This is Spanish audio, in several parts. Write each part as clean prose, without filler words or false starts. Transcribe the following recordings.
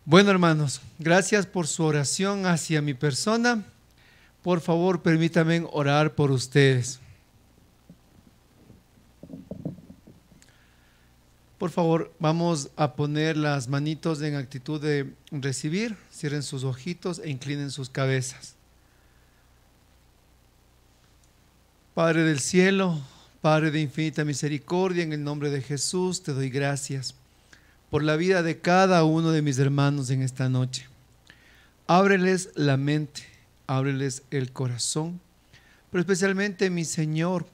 Bueno, hermanos, gracias por su oración hacia mi persona. Por favor, permítanme orar por ustedes. Por favor, vamos a poner las manitos en actitud de recibir. Cierren sus ojitos e inclinen sus cabezas. Padre del cielo, Padre de infinita misericordia, en el nombre de Jesús te doy gracias por la vida de cada uno de mis hermanos en esta noche. Ábreles la mente, ábreles el corazón, pero especialmente, mi Señor,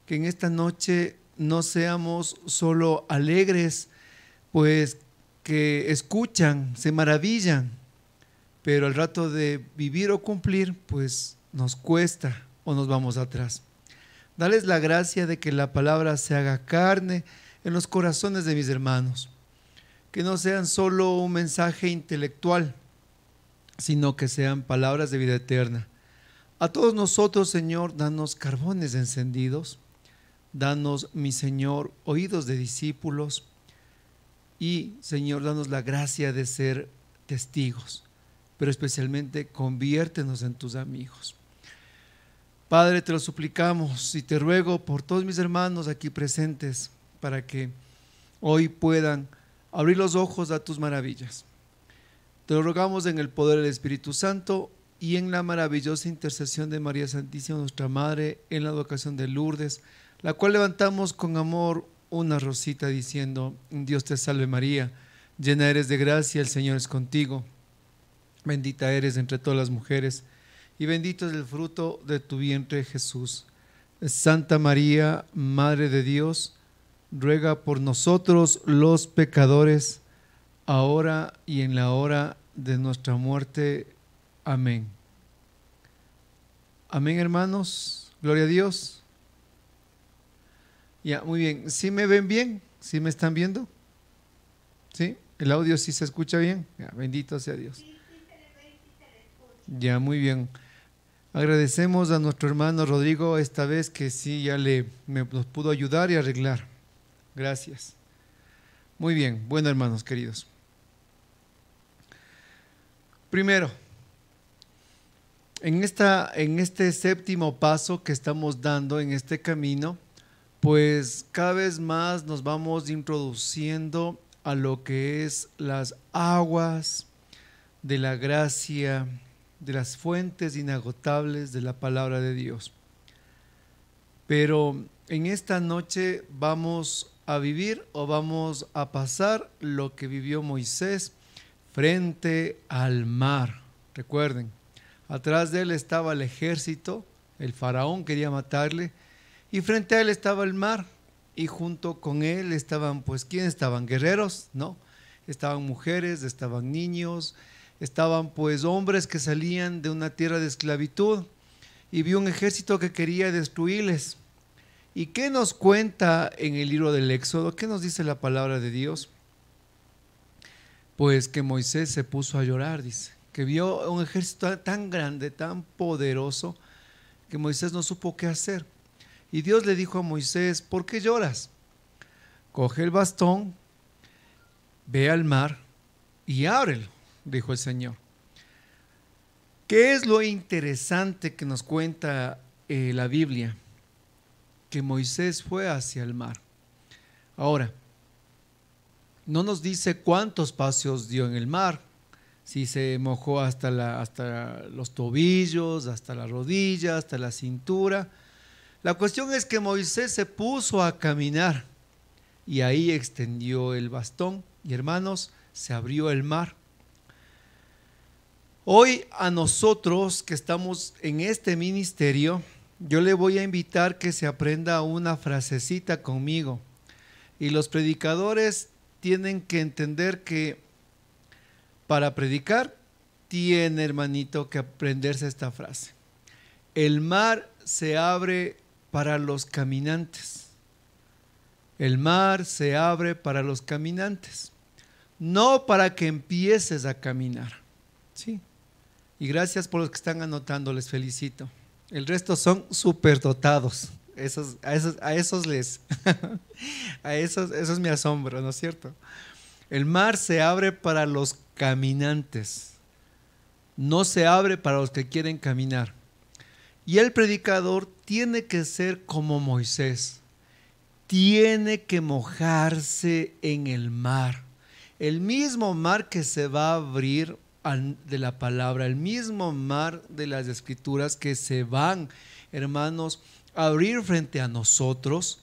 que en esta noche no seamos solo alegres, pues que escuchan, se maravillan, pero al rato de vivir o cumplir, pues nos cuesta o nos vamos atrás. Dales la gracia de que la palabra se haga carne en los corazones de mis hermanos, que no sean solo un mensaje intelectual, sino que sean palabras de vida eterna. A todos nosotros, Señor, danos carbones encendidos, danos, mi Señor, oídos de discípulos y, Señor, danos la gracia de ser testigos, pero especialmente conviértenos en tus amigos. Padre, te lo suplicamos y te ruego por todos mis hermanos aquí presentes para que hoy puedan abrir los ojos a tus maravillas. Te lo rogamos en el poder del Espíritu Santo y en la maravillosa intercesión de María Santísima, nuestra Madre, en la advocación de Lourdes, la cual levantamos con amor una rosita diciendo: Dios te salve María, llena eres de gracia, el Señor es contigo, bendita eres entre todas las mujeres y bendito es el fruto de tu vientre Jesús. Santa María, Madre de Dios, ruega por nosotros los pecadores, ahora y en la hora de nuestra muerte. Amén. Amén, hermanos. Gloria a Dios. Ya, muy bien. ¿Sí me ven bien? ¿Sí me están viendo? ¿Sí? ¿El audio sí se escucha bien? Ya, bendito sea Dios. Ya, muy bien. Agradecemos a nuestro hermano Rodrigo esta vez que sí ya nos pudo ayudar y arreglar. Gracias. Muy bien. Bueno, hermanos queridos. Primero, en este séptimo paso que estamos dando en este camino, pues cada vez más nos vamos introduciendo a lo que es las aguas de la gracia, de las fuentes inagotables de la palabra de Dios. Pero en esta noche vamos a vivir o vamos a pasar lo que vivió Moisés frente al mar. Recuerden, atrás de él estaba el ejército, el faraón quería matarle, y frente a él estaba el mar, y junto con él estaban, pues, ¿quiénes estaban? ¿Guerreros? No, estaban mujeres, estaban niños, estaban pues hombres que salían de una tierra de esclavitud, y vio un ejército que quería destruirles. ¿Y qué nos cuenta en el libro del Éxodo? ¿Qué nos dice la palabra de Dios? Pues que Moisés se puso a llorar, dice, que vio un ejército tan grande, tan poderoso, que Moisés no supo qué hacer. Y Dios le dijo a Moisés: ¿por qué lloras? Coge el bastón, ve al mar y ábrelo, dijo el Señor. ¿Qué es lo interesante que nos cuenta la Biblia? Que Moisés fue hacia el mar. Ahora, no nos dice cuántos pasos dio en el mar, si se mojó hasta los tobillos, hasta la rodilla, hasta la cintura. La cuestión es que Moisés se puso a caminar y ahí extendió el bastón y, hermanos, se abrió el mar. Hoy a nosotros que estamos en este ministerio, yo le voy a invitar que se aprenda una frasecita conmigo. Y los predicadores tienen que entender que para predicar tiene, hermanito, que aprenderse esta frase. El mar se abre para los caminantes. El mar se abre para los caminantes, no para que empieces a caminar. Sí. Y gracias por los que están anotando, les felicito. El resto son superdotados. A esos eso es mi asombro, ¿no es cierto? El mar se abre para los caminantes. No se abre para los que quieren caminar. Y el predicador tiene que ser como Moisés. Tiene que mojarse en el mar. El mismo mar que se va a abrir de la palabra, el mismo mar de las escrituras que se van, hermanos, a abrir frente a nosotros.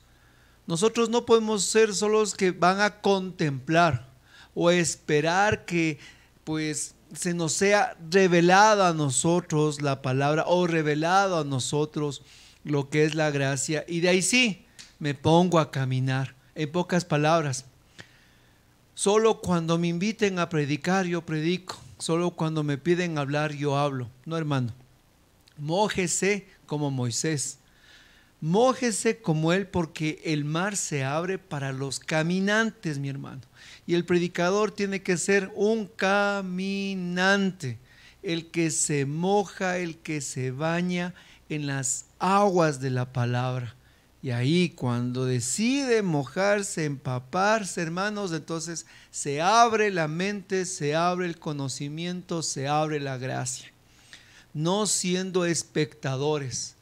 Nosotros no podemos ser solo los que van a contemplar o esperar que pues se nos sea revelado a nosotros la palabra o revelado a nosotros lo que es la gracia, y de ahí sí me pongo a caminar. En pocas palabras, solo cuando me inviten a predicar yo predico, solo cuando me piden hablar yo hablo. No, hermano, mójese como Moisés, mójese como él, porque el mar se abre para los caminantes, mi hermano. Y el predicador tiene que ser un caminante, el que se moja, el que se baña en las aguas de la palabra. Y ahí cuando decide mojarse, empaparse, hermanos, entonces se abre la mente, se abre el conocimiento, se abre la gracia. No siendo espectadores.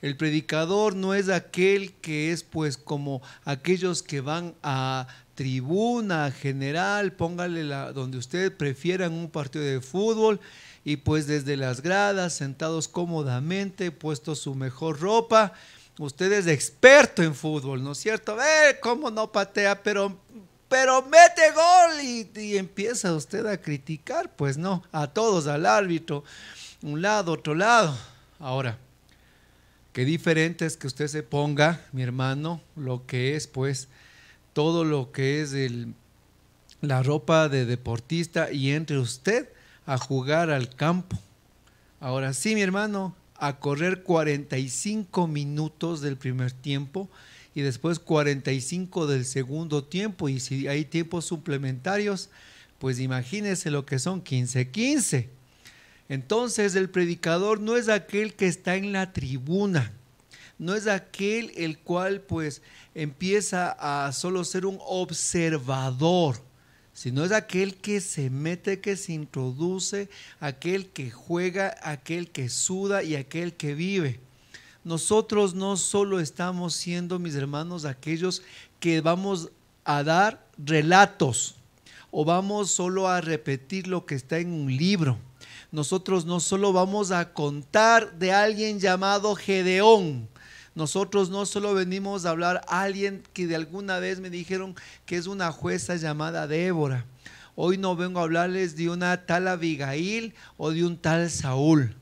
El predicador no es aquel que es pues como aquellos que van a tribuna general, póngale donde usted prefiera, en un partido de fútbol, y pues desde las gradas, sentados cómodamente, puesto su mejor ropa. Usted es experto en fútbol, ¿no es cierto? Cómo no patea, pero mete gol, y empieza usted a criticar, pues no, a todos, al árbitro, un lado, otro lado. Ahora, qué diferente es que usted se ponga, mi hermano, lo que es pues todo lo que es la ropa de deportista, y entre usted a jugar al campo. Ahora sí, mi hermano, a correr 45 minutos del primer tiempo y después 45 del segundo tiempo, y si hay tiempos suplementarios, pues imagínese lo que son 15-15. Entonces el predicador no es aquel que está en la tribuna, no es aquel el cual pues empieza a solo ser un observador, sino es aquel que se mete, que se introduce, aquel que juega, aquel que suda y aquel que vive. Nosotros no solo estamos siendo, mis hermanos, aquellos que vamos a dar relatos o vamos solo a repetir lo que está en un libro. Nosotros no solo vamos a contar de alguien llamado Gedeón. Nosotros no solo venimos a hablar a alguien que de alguna vez me dijeron que es una jueza llamada Débora. Hoy no vengo a hablarles de una tal Abigail o de un tal Saúl,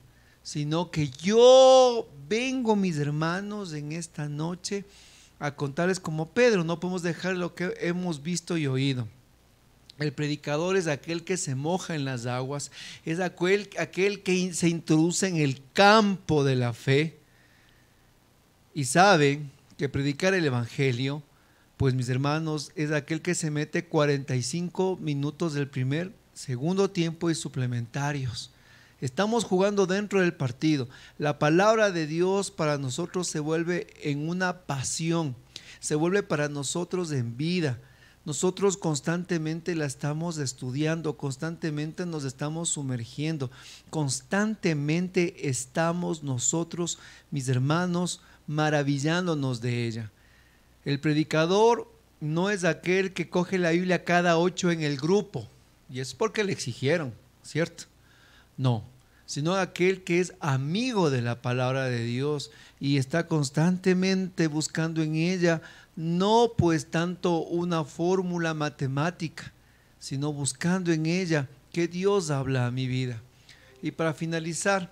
sino que yo vengo, mis hermanos, en esta noche a contarles como Pedro. No podemos dejar lo que hemos visto y oído. El predicador es aquel que se moja en las aguas, es aquel que se introduce en el campo de la fe. Y saben que predicar el evangelio, pues mis hermanos, es aquel que se mete 45 minutos del primer, segundo tiempo y suplementarios. Estamos jugando dentro del partido. La palabra de Dios para nosotros se vuelve en una pasión, se vuelve para nosotros en vida. Nosotros constantemente la estamos estudiando, constantemente nos estamos sumergiendo, constantemente estamos nosotros, mis hermanos, maravillándonos de ella. El predicador no es aquel que coge la Biblia cada 8 en el grupo, y es porque le exigieron, ¿cierto? No, sino aquel que es amigo de la palabra de Dios y está constantemente buscando en ella, no pues tanto una fórmula matemática, sino buscando en ella que Dios habla a mi vida. Y para finalizar,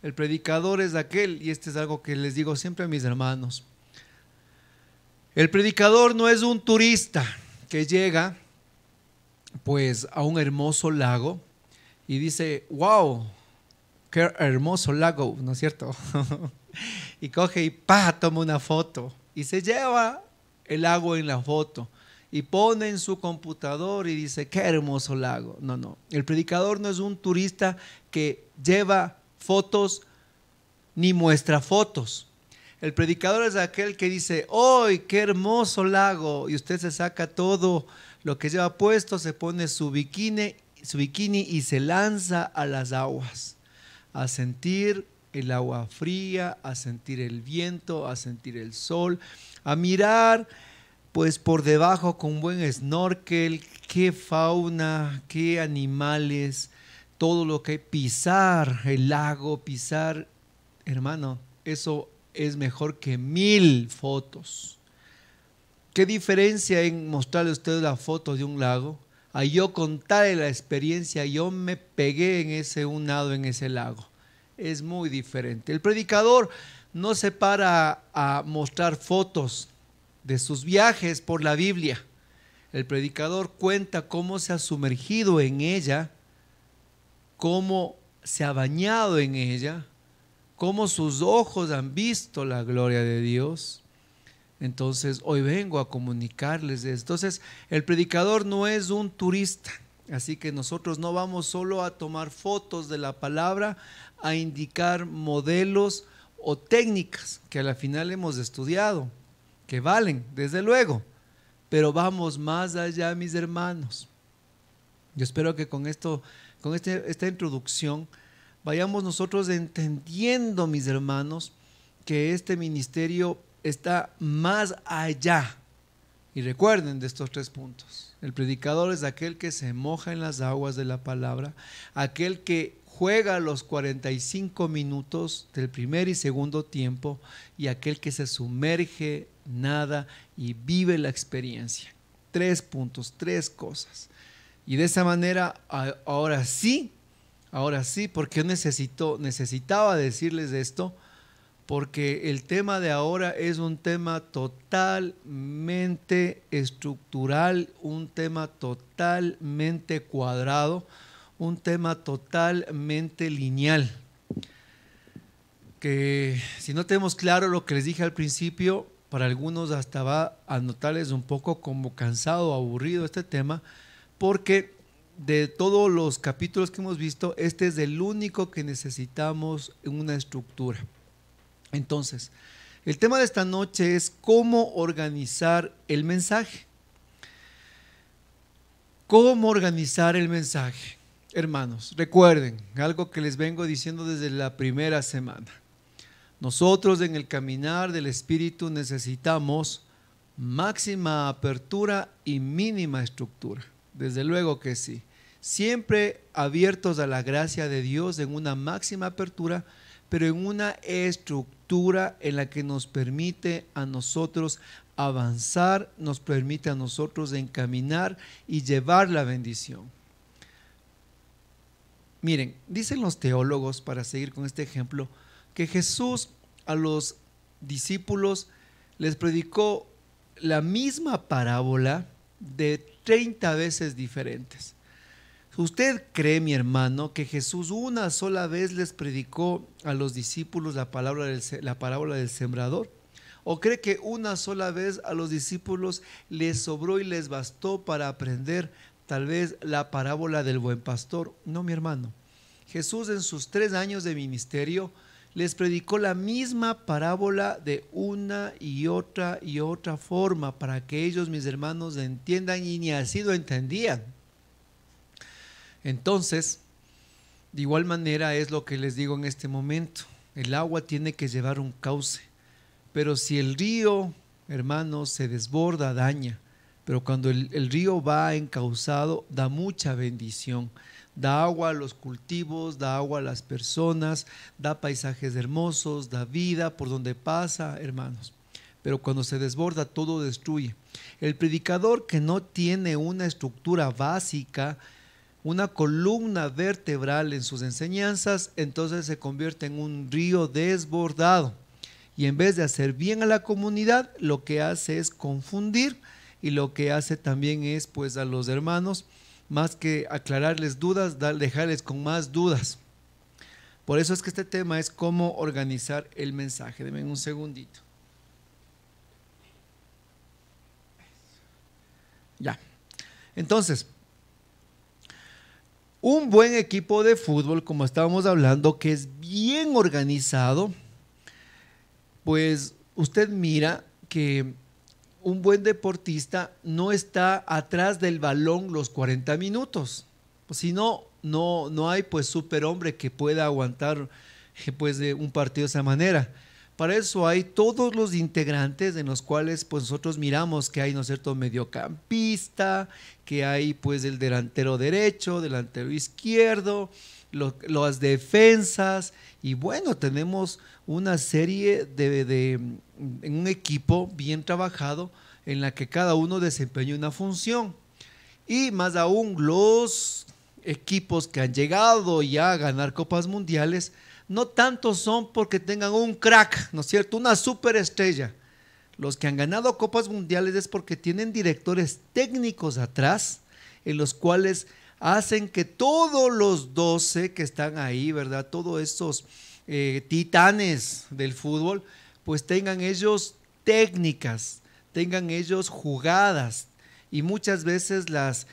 el predicador es aquel, y este es algo que les digo siempre a mis hermanos, el predicador no es un turista que llega pues a un hermoso lago y dice, wow, qué hermoso lago, ¿no es cierto? Y coge y toma una foto y se lleva el lago en la foto y pone en su computador y dice, qué hermoso lago. No, el predicador no es un turista que lleva fotos ni muestra fotos. El predicador es aquel que dice, ¡ay, qué hermoso lago! Y usted se saca todo lo que lleva puesto, se pone su bikini, su bikini y se lanza a las aguas, a sentir el agua fría, a sentir el viento, a sentir el sol, a mirar pues por debajo con buen snorkel, qué fauna, qué animales, todo lo que pisar el lago, pisar, hermano, eso es mejor que 1000 fotos. ¿Qué diferencia en mostrarle a ustedes la foto de un lago? A yo contarle la experiencia, yo me pegué en ese un nado en ese lago. Es muy diferente. El predicador no se para a mostrar fotos de sus viajes por la Biblia. El predicador cuenta cómo se ha sumergido en ella, cómo se ha bañado en ella, cómo sus ojos han visto la gloria de Dios. Entonces hoy vengo a comunicarles esto. Entonces el predicador no es un turista, así que nosotros no vamos solo a tomar fotos de la palabra, a indicar modelos o técnicas que a la final hemos estudiado, que valen, desde luego, pero vamos más allá, mis hermanos. Yo espero que con esto, esta introducción, vayamos nosotros entendiendo, mis hermanos, que este ministerio está más allá. Y recuerden de estos 3 puntos. El predicador es aquel que se moja en las aguas de la palabra, aquel que juega los 45 minutos del primer y segundo tiempo, y aquel que se sumerge, nada y vive la experiencia. 3 puntos, 3 cosas. Y de esa manera, ahora sí, porque necesitaba decirles esto, porque el tema de ahora es un tema totalmente estructural, un tema totalmente cuadrado, un tema totalmente lineal, que si no tenemos claro lo que les dije al principio, para algunos hasta va a notarles un poco como cansado, aburrido este tema, porque de todos los capítulos que hemos visto, este es el único que necesitamos en una estructura. Entonces, el tema de esta noche es cómo organizar el mensaje. ¿Cómo organizar el mensaje? Hermanos, recuerden algo que les vengo diciendo desde la primera semana. Nosotros en el caminar del Espíritu necesitamos máxima apertura y mínima estructura. Desde luego que sí. Siempre abiertos a la gracia de Dios en una máxima apertura, pero en una estructura en la que nos permite a nosotros avanzar, nos permite a nosotros encaminar y llevar la bendición. Miren, dicen los teólogos, para seguir con este ejemplo, que Jesús a los discípulos les predicó la misma parábola de 30 veces diferentes. ¿Usted cree, mi hermano, que Jesús una sola vez les predicó a los discípulos la parábola del sembrador? ¿O cree que una sola vez a los discípulos les sobró y les bastó para aprender tal vez la parábola del buen pastor? No, mi hermano. Jesús en sus 3 años de ministerio les predicó la misma parábola de una y otra forma para que ellos, mis hermanos, entiendan, y ni así lo entendían. Entonces, de igual manera es lo que les digo en este momento. El agua tiene que llevar un cauce, pero si el río, hermanos, se desborda, daña. Pero cuando el río va encauzado, da mucha bendición. Da agua a los cultivos, da agua a las personas, da paisajes hermosos, da vida por donde pasa, hermanos. Pero cuando se desborda, todo destruye. El predicador que no tiene una estructura básica, una columna vertebral en sus enseñanzas, entonces se convierte en un río desbordado. Y en vez de hacer bien a la comunidad, lo que hace es confundir, y lo que hace también es, pues, a los hermanos, más que aclararles dudas, dejarles con más dudas. Por eso es que este tema es cómo organizar el mensaje. Denme un segundito. Ya. Entonces, un buen equipo de fútbol, como estábamos hablando, que es bien organizado, pues usted mira que un buen deportista no está atrás del balón los 40 minutos. Pues si no, no hay pues superhombre que pueda aguantar pues de un partido de esa manera. Para eso hay todos los integrantes en los cuales pues nosotros miramos que hay, ¿no es cierto?, mediocampista, que hay pues el delantero derecho, delantero izquierdo, las defensas, y bueno, tenemos una serie en un equipo bien trabajado en la que cada uno desempeña una función. Y más aún los equipos que han llegado ya a ganar copas mundiales no tanto son porque tengan un crack, ¿no es cierto?, una superestrella. Los que han ganado copas mundiales es porque tienen directores técnicos atrás, en los cuales hacen que todos los 12 que están ahí, ¿verdad?, todos estos titanes del fútbol, pues tengan ellos técnicas, tengan ellos jugadas, y muchas veces las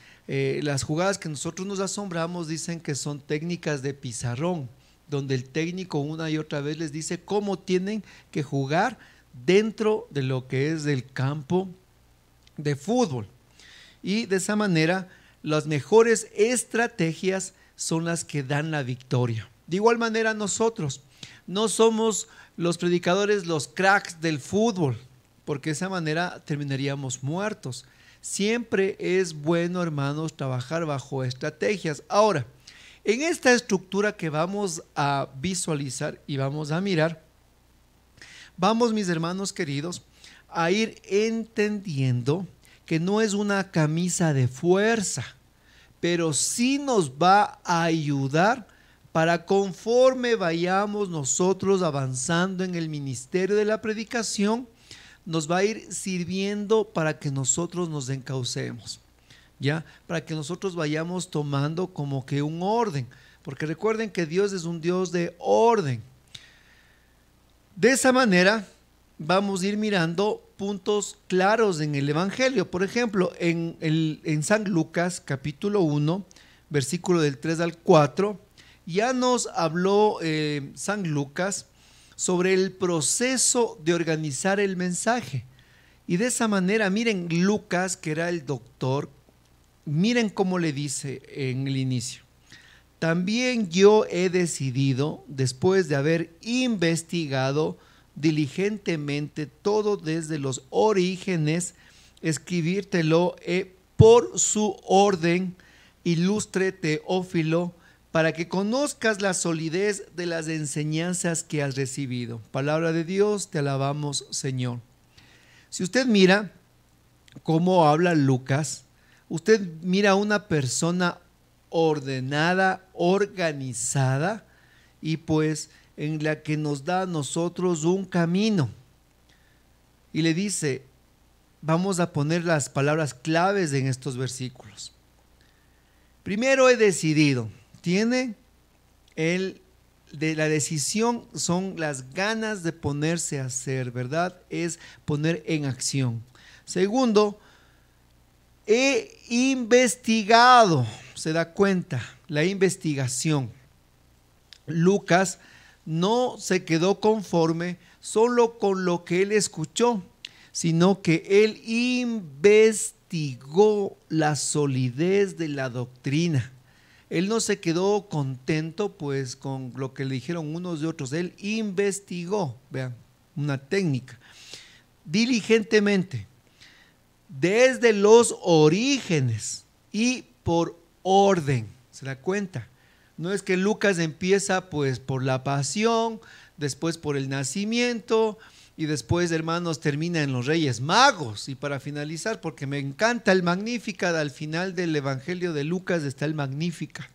jugadas que nosotros nos asombramos dicen que son técnicas de pizarrón, donde el técnico una y otra vez les dice cómo tienen que jugar dentro de lo que es el campo de fútbol. Y de esa manera las mejores estrategias son las que dan la victoria. De igual manera nosotros no somos los predicadores, los cracks del fútbol, porque de esa manera terminaríamos muertos. Siempre es bueno, hermanos, trabajar bajo estrategias. Ahora, en esta estructura que vamos a visualizar y vamos a mirar, vamos, mis hermanos queridos, a ir entendiendo que no es una camisa de fuerza, pero sí nos va a ayudar para conforme vayamos nosotros avanzando en el ministerio de la predicación, nos va a ir sirviendo para que nosotros nos encaucemos, ¿ya? Para que nosotros vayamos tomando como que un orden, porque recuerden que Dios es un Dios de orden. De esa manera vamos a ir mirando puntos claros en el Evangelio. Por ejemplo, en San Lucas capítulo 1, versículo del 3 al 4, ya nos habló San Lucas sobre el proceso de organizar el mensaje. Y de esa manera, miren, Lucas, que era el doctor, miren cómo le dice en el inicio: también yo he decidido, después de haber investigado diligentemente todo desde los orígenes, escribírtelo por su orden, ilustre Teófilo, para que conozcas la solidez de las enseñanzas que has recibido. Palabra de Dios, te alabamos, Señor. Si usted mira cómo habla Lucas, usted mira a una persona ordenada, organizada, y pues en la que nos da a nosotros un camino. Y le dice, vamos a poner las palabras claves en estos versículos. Primero, he decidido. Tiene de la decisión, son las ganas de ponerse a hacer, ¿verdad? Es poner en acción. Segundo, he investigado. Se da cuenta, la investigación. Lucas no se quedó conforme solo con lo que él escuchó, sino que él investigó la solidez de la doctrina. Él no se quedó contento pues con lo que le dijeron unos de otros, él investigó, vean, una técnica, diligentemente, desde los orígenes y por orden. ¿Se da cuenta? No es que Lucas empieza pues por la pasión, después por el nacimiento y después, hermanos, termina en los Reyes Magos. Y para finalizar, porque me encanta el Magnificat, al final del Evangelio de Lucas está el Magnificat.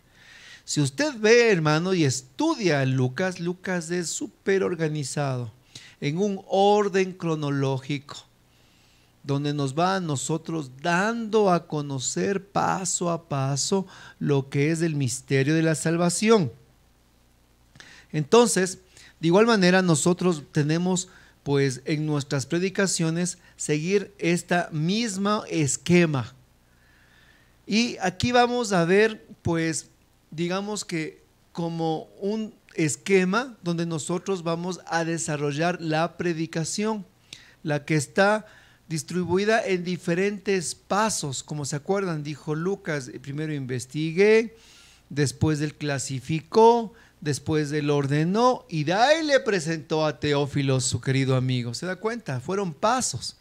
Si usted ve, hermano, y estudia Lucas, Lucas es súper organizado, en un orden cronológico, donde nos va a nosotros dando a conocer paso a paso lo que es el misterio de la salvación. Entonces, de igual manera, nosotros tenemos pues en nuestras predicaciones seguir esta misma esquema. Y aquí vamos a ver pues digamos que como un esquema donde nosotros vamos a desarrollar la predicación, la que está distribuida en diferentes pasos. Como se acuerdan, dijo Lucas, primero investigué, después él clasificó, después él ordenó y de ahí le presentó a Teófilo, su querido amigo. ¿Se da cuenta? Fueron pasos.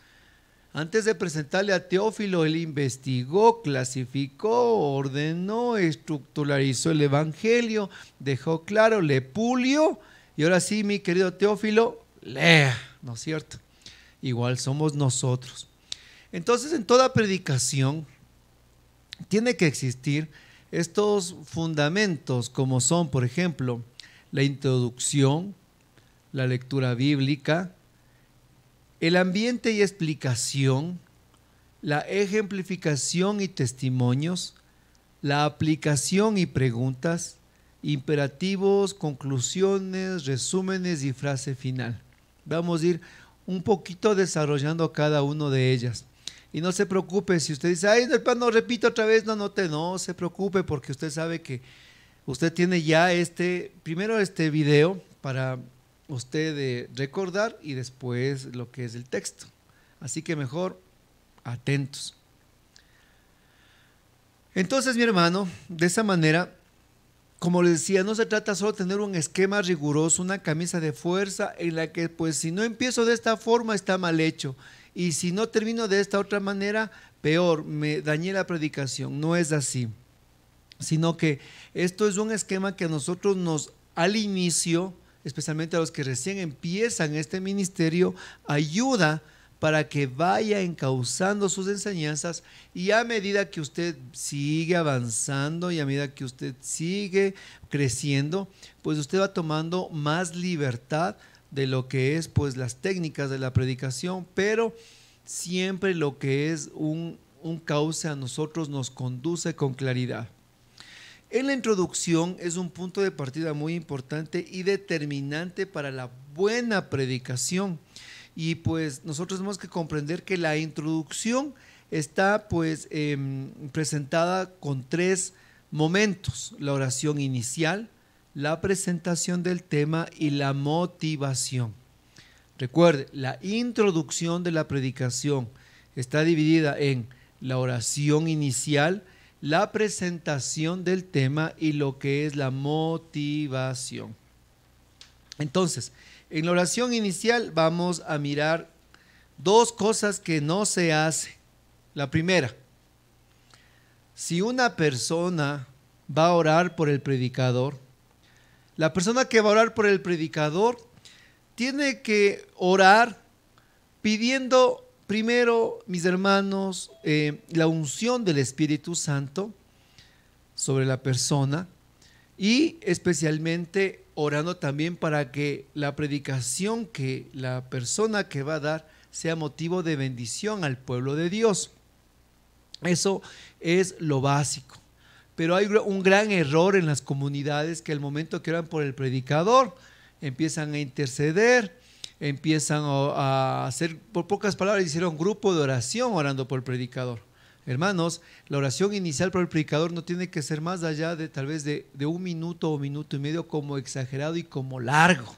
Antes de presentarle a Teófilo, él investigó, clasificó, ordenó, estructuralizó el evangelio, dejó claro, le pulió y ahora sí, mi querido Teófilo, lea, ¿no es cierto? Igual somos nosotros. Entonces, en toda predicación tiene que existir estos fundamentos, como son, por ejemplo, la introducción, la lectura bíblica, el ambiente y explicación, la ejemplificación y testimonios, la aplicación y preguntas, imperativos, conclusiones, resúmenes y frase final. Vamos a ir un poquito desarrollando cada una de ellas. Y no se preocupe si usted dice, ay, no repito otra vez, no se preocupe porque usted sabe que usted tiene ya primero este video para usted recordar y después lo que es el texto. Así que mejor atentos. Entonces, mi hermano, de esa manera, como les decía, no se trata solo de tener un esquema riguroso, una camisa de fuerza en la que pues si no empiezo de esta forma está mal hecho y si no termino de esta otra manera, peor, me dañé la predicación. No es así, sino que esto es un esquema que a nosotros al inicio, especialmente a los que recién empiezan este ministerio, ayuda para que vaya encauzando sus enseñanzas y a medida que usted sigue avanzando y a medida que usted sigue creciendo, pues usted va tomando más libertad de lo que es pues las técnicas de la predicación, pero siempre lo que es un cauce a nosotros nos conduce con claridad. En la introducción es un punto de partida muy importante y determinante para la buena predicación. Y pues nosotros tenemos que comprender que la introducción está pues presentada con 3 momentos: la oración inicial, la presentación del tema y la motivación. Recuerde, la introducción de la predicación está dividida en la oración inicial, la presentación del tema y lo que es la motivación. Entonces, en la oración inicial vamos a mirar 2 cosas que no se hacen. La primera, si una persona va a orar por el predicador, la persona que va a orar por el predicador tiene que orar pidiendo primero, mis hermanos, la unción del Espíritu Santo sobre la persona y especialmente orando también para que la predicación que la persona que va a dar sea motivo de bendición al pueblo de Dios. Eso es lo básico. Pero hay un gran error en las comunidades que al momento que oran por el predicador empiezan a interceder, empiezan a hacer, por pocas palabras, hicieron un grupo de oración orando por el predicador. Hermanos, la oración inicial por el predicador no tiene que ser más allá de tal vez de 1 minuto o minuto y medio como exagerado y como largo.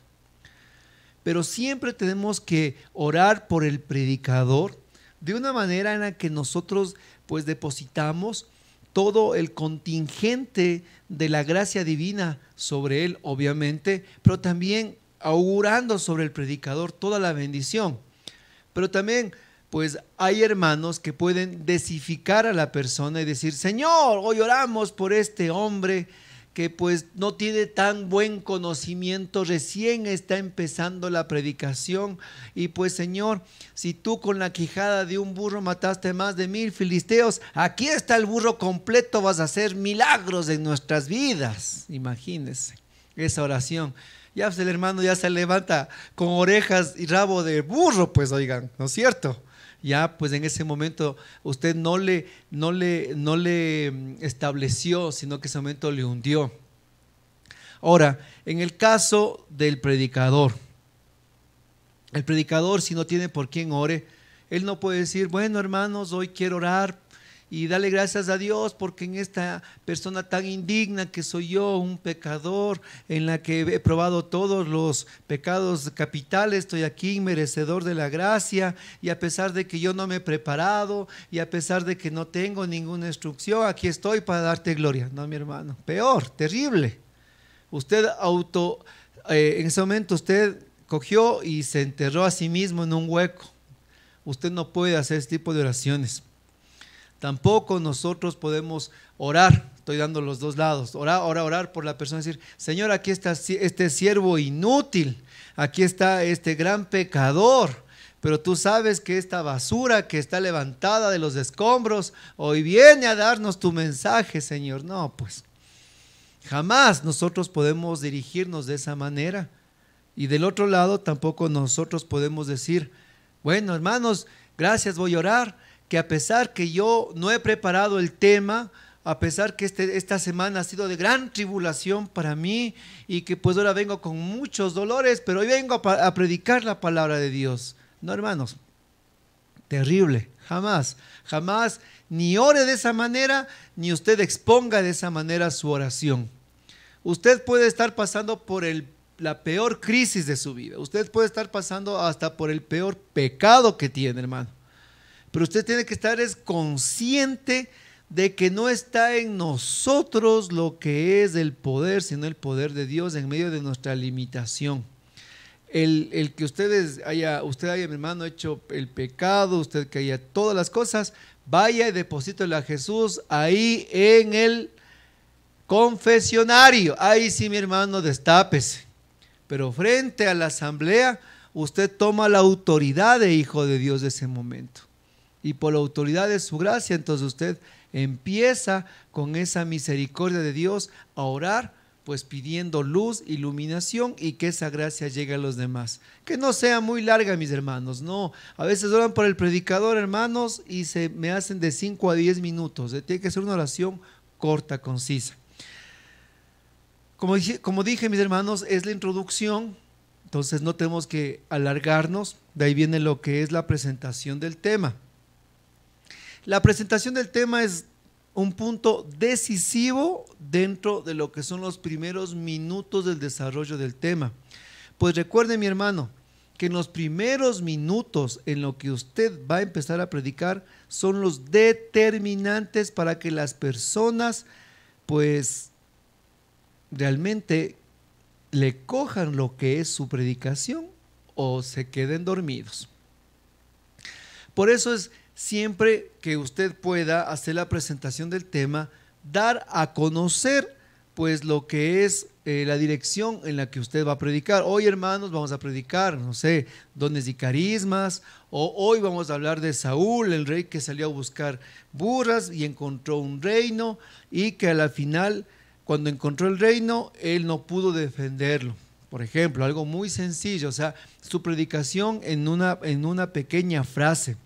Pero siempre tenemos que orar por el predicador de una manera en la que nosotros pues depositamos todo el contingente de la gracia divina sobre él, obviamente, pero también augurando sobre el predicador toda la bendición. Pero también pues hay hermanos que pueden desificar a la persona y decir: Señor, hoy oramos por este hombre que pues no tiene tan buen conocimiento, recién está empezando la predicación y pues Señor, si tú con la quijada de un burro mataste más de 1000 filisteos, aquí está el burro completo, vas a hacer milagros en nuestras vidas. Imagínense esa oración. Ya pues el hermano ya se levanta con orejas y rabo de burro, pues oigan, ¿no es cierto? Ya pues en ese momento usted no le estableció, sino que ese momento le hundió. Ahora, en el caso del predicador, el predicador si no tiene por quién ore, él no puede decir: bueno hermanos, hoy quiero orar y dale gracias a Dios porque en esta persona tan indigna que soy yo, un pecador, en la que he probado todos los pecados capitales, estoy aquí merecedor de la gracia, y a pesar de que yo no me he preparado y a pesar de que no tengo ninguna instrucción, aquí estoy para darte gloria. No, mi hermano, peor, terrible. Usted en ese momento usted cogió y se enterró a sí mismo en un hueco. Usted no puede hacer este tipo de oraciones. Tampoco nosotros podemos orar, estoy dando los dos lados, orar por la persona, decir, Señor, aquí está este siervo inútil, aquí está este gran pecador, pero tú sabes que esta basura que está levantada de los escombros, hoy viene a darnos tu mensaje, Señor. No, pues, jamás nosotros podemos dirigirnos de esa manera. Y del otro lado, tampoco nosotros podemos decir, bueno, hermanos, gracias, voy a orar, que a pesar que yo no he preparado el tema, a pesar que esta semana ha sido de gran tribulación para mí y que pues ahora vengo con muchos dolores, pero hoy vengo a predicar la palabra de Dios. No, hermanos, terrible, jamás, jamás, ni ore de esa manera, ni usted exponga de esa manera su oración. Usted puede estar pasando por la peor crisis de su vida, usted puede estar pasando hasta por el peor pecado que tiene, hermano. Pero usted tiene que estar consciente de que no está en nosotros lo que es el poder, sino el poder de Dios en medio de nuestra limitación. El que usted haya, mi hermano, hecho el pecado, usted que haya todas las cosas, vaya y deposítele a Jesús ahí en el confesionario. Ahí sí, mi hermano, destápese. Pero frente a la asamblea, usted toma la autoridad de hijo de Dios de ese momento. Y por la autoridad de su gracia, entonces usted empieza con esa misericordia de Dios a orar, pues pidiendo luz, iluminación y que esa gracia llegue a los demás. Que no sea muy larga, mis hermanos, no. A veces oran por el predicador, hermanos, y se me hacen de 5 a 10 minutos. Tiene que ser una oración corta, concisa. Como dije, mis hermanos, es la introducción, entonces no tenemos que alargarnos. De ahí viene lo que es la presentación del tema. La presentación del tema es un punto decisivo dentro de lo que son los primeros minutos del desarrollo del tema. Pues recuerde, mi hermano, que en los primeros minutos en lo que usted va a empezar a predicar son los determinantes para que las personas pues realmente le cojan lo que es su predicación o se queden dormidos. Por eso es siempre que usted pueda hacer la presentación del tema, dar a conocer pues lo que es la dirección en la que usted va a predicar. Hoy, hermanos, vamos a predicar, no sé, dones y carismas, o hoy vamos a hablar de Saúl, el rey que salió a buscar burras y encontró un reino y que a la final, cuando encontró el reino, él no pudo defenderlo. Por ejemplo, algo muy sencillo, o sea, su predicación en una pequeña frase.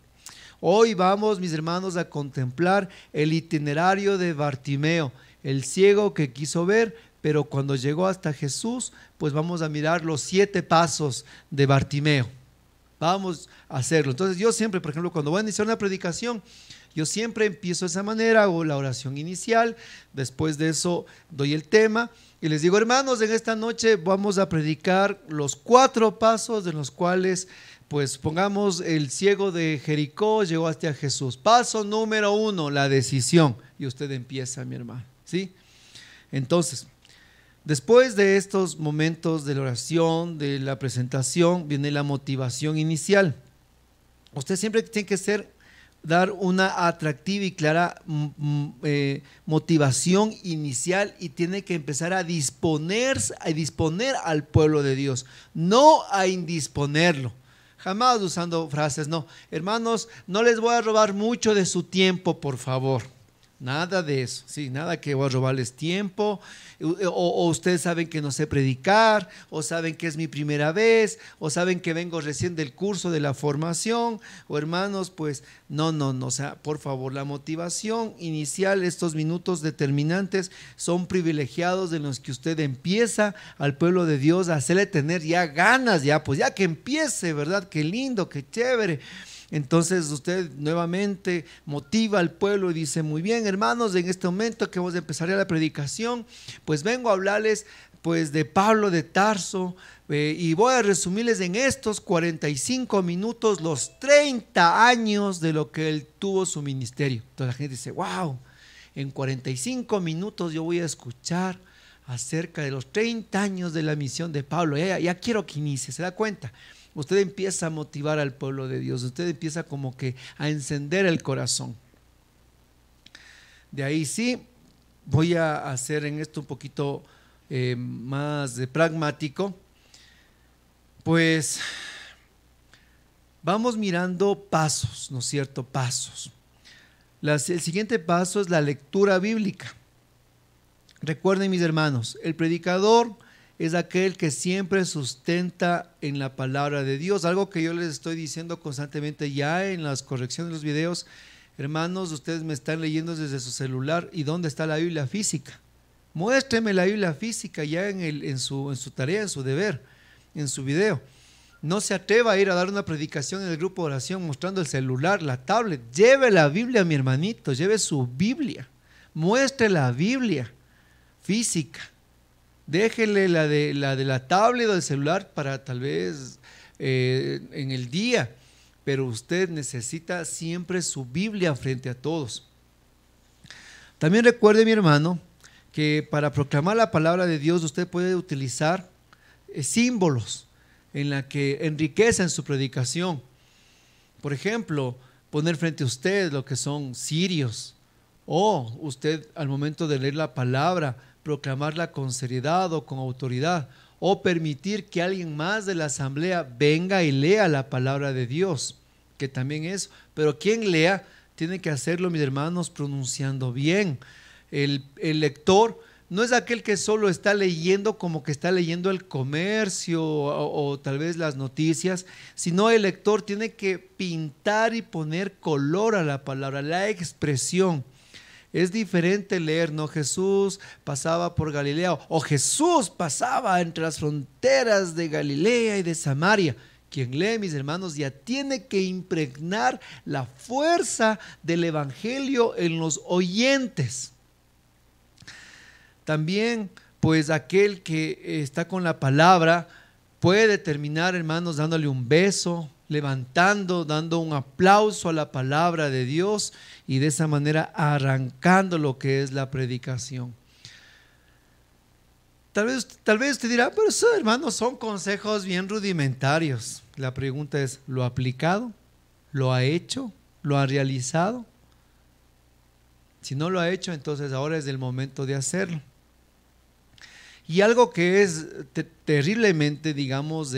Hoy vamos, mis hermanos, a contemplar el itinerario de Bartimeo, el ciego que quiso ver, pero cuando llegó hasta Jesús, pues vamos a mirar los 7 pasos de Bartimeo. Vamos a hacerlo. Entonces yo siempre, por ejemplo, cuando voy a iniciar una predicación, yo siempre empiezo de esa manera, hago la oración inicial, después de eso doy el tema y les digo, hermanos, en esta noche vamos a predicar los 4 pasos de los cuales pues pongamos el ciego de Jericó llegó hasta Jesús. Paso número 1, la decisión. Y usted empieza, mi hermano, ¿sí? Entonces, después de estos momentos de la oración, de la presentación, viene la motivación inicial. Usted siempre tiene que dar una atractiva y clara motivación inicial y tiene que empezar a disponer al pueblo de Dios, no a indisponerlo. Jamás usando frases, no, hermanos, no les voy a robar mucho de su tiempo, por favor. Nada de eso, sí, nada que voy a robarles tiempo, o ustedes saben que no sé predicar, o saben que es mi primera vez, o saben que vengo recién del curso de la formación, o hermanos, pues no, o sea, por favor, la motivación inicial, estos minutos determinantes son privilegiados de los que usted empieza al pueblo de Dios a hacerle tener ya ganas, ya pues ya que empiece, ¿verdad? Qué lindo, qué chévere. Entonces usted nuevamente motiva al pueblo y dice: muy bien, hermanos, en este momento que vamos a empezar la predicación, pues vengo a hablarles pues de Pablo de Tarso, y voy a resumirles en estos 45 minutos los 30 años de lo que él tuvo su ministerio. Entonces la gente dice: wow, en 45 minutos yo voy a escuchar acerca de los 30 años de la misión de Pablo. Ya quiero que inicie, ¿se da cuenta? Usted empieza a motivar al pueblo de Dios, usted empieza como que a encender el corazón. De ahí sí, voy a hacer en esto un poquito más pragmático. Pues vamos mirando pasos, ¿no es cierto? Pasos. El siguiente paso es la lectura bíblica. Recuerden, mis hermanos, el predicador es aquel que siempre sustenta en la palabra de Dios, algo que yo les estoy diciendo constantemente ya en las correcciones de los videos. Hermanos, ustedes me están leyendo desde su celular, ¿y dónde está la Biblia física? Muéstreme la Biblia física ya en su tarea, en su deber, en su video. No se atreva a ir a dar una predicación en el grupo de oración mostrando el celular, la tablet. Lleve la Biblia, mi hermanito, lleve su Biblia, muestre la Biblia física. Déjele la de la tablet o del celular para tal vez en el día, pero usted necesita siempre su Biblia frente a todos. También recuerde, mi hermano, que para proclamar la palabra de Dios usted puede utilizar símbolos en la que enriquecen su predicación. Por ejemplo, poner frente a usted lo que son cirios, o usted al momento de leer la palabra proclamarla con seriedad o con autoridad, o permitir que alguien más de la asamblea venga y lea la palabra de Dios, que también es, pero quien lea tiene que hacerlo, mis hermanos, pronunciando bien. El lector no es aquel que solo está leyendo como que está leyendo el comercio o tal vez las noticias, sino el lector tiene que pintar y poner color a la palabra, la expresión. Es diferente leer, no, Jesús pasaba por Galilea o Jesús pasaba entre las fronteras de Galilea y de Samaria. Quien lee, mis hermanos, ya tiene que impregnar la fuerza del evangelio en los oyentes. También, pues aquel que está con la palabra puede terminar, hermanos, dándole un beso, levantando, dando un aplauso a la palabra de Dios y de esa manera arrancando lo que es la predicación. Tal vez usted dirá: pero eso, hermanos, son consejos bien rudimentarios. La pregunta es: ¿lo ha aplicado? ¿Lo ha hecho? ¿Lo ha realizado? Si no lo ha hecho, entonces ahora es el momento de hacerlo. Y algo que es terriblemente, digamos,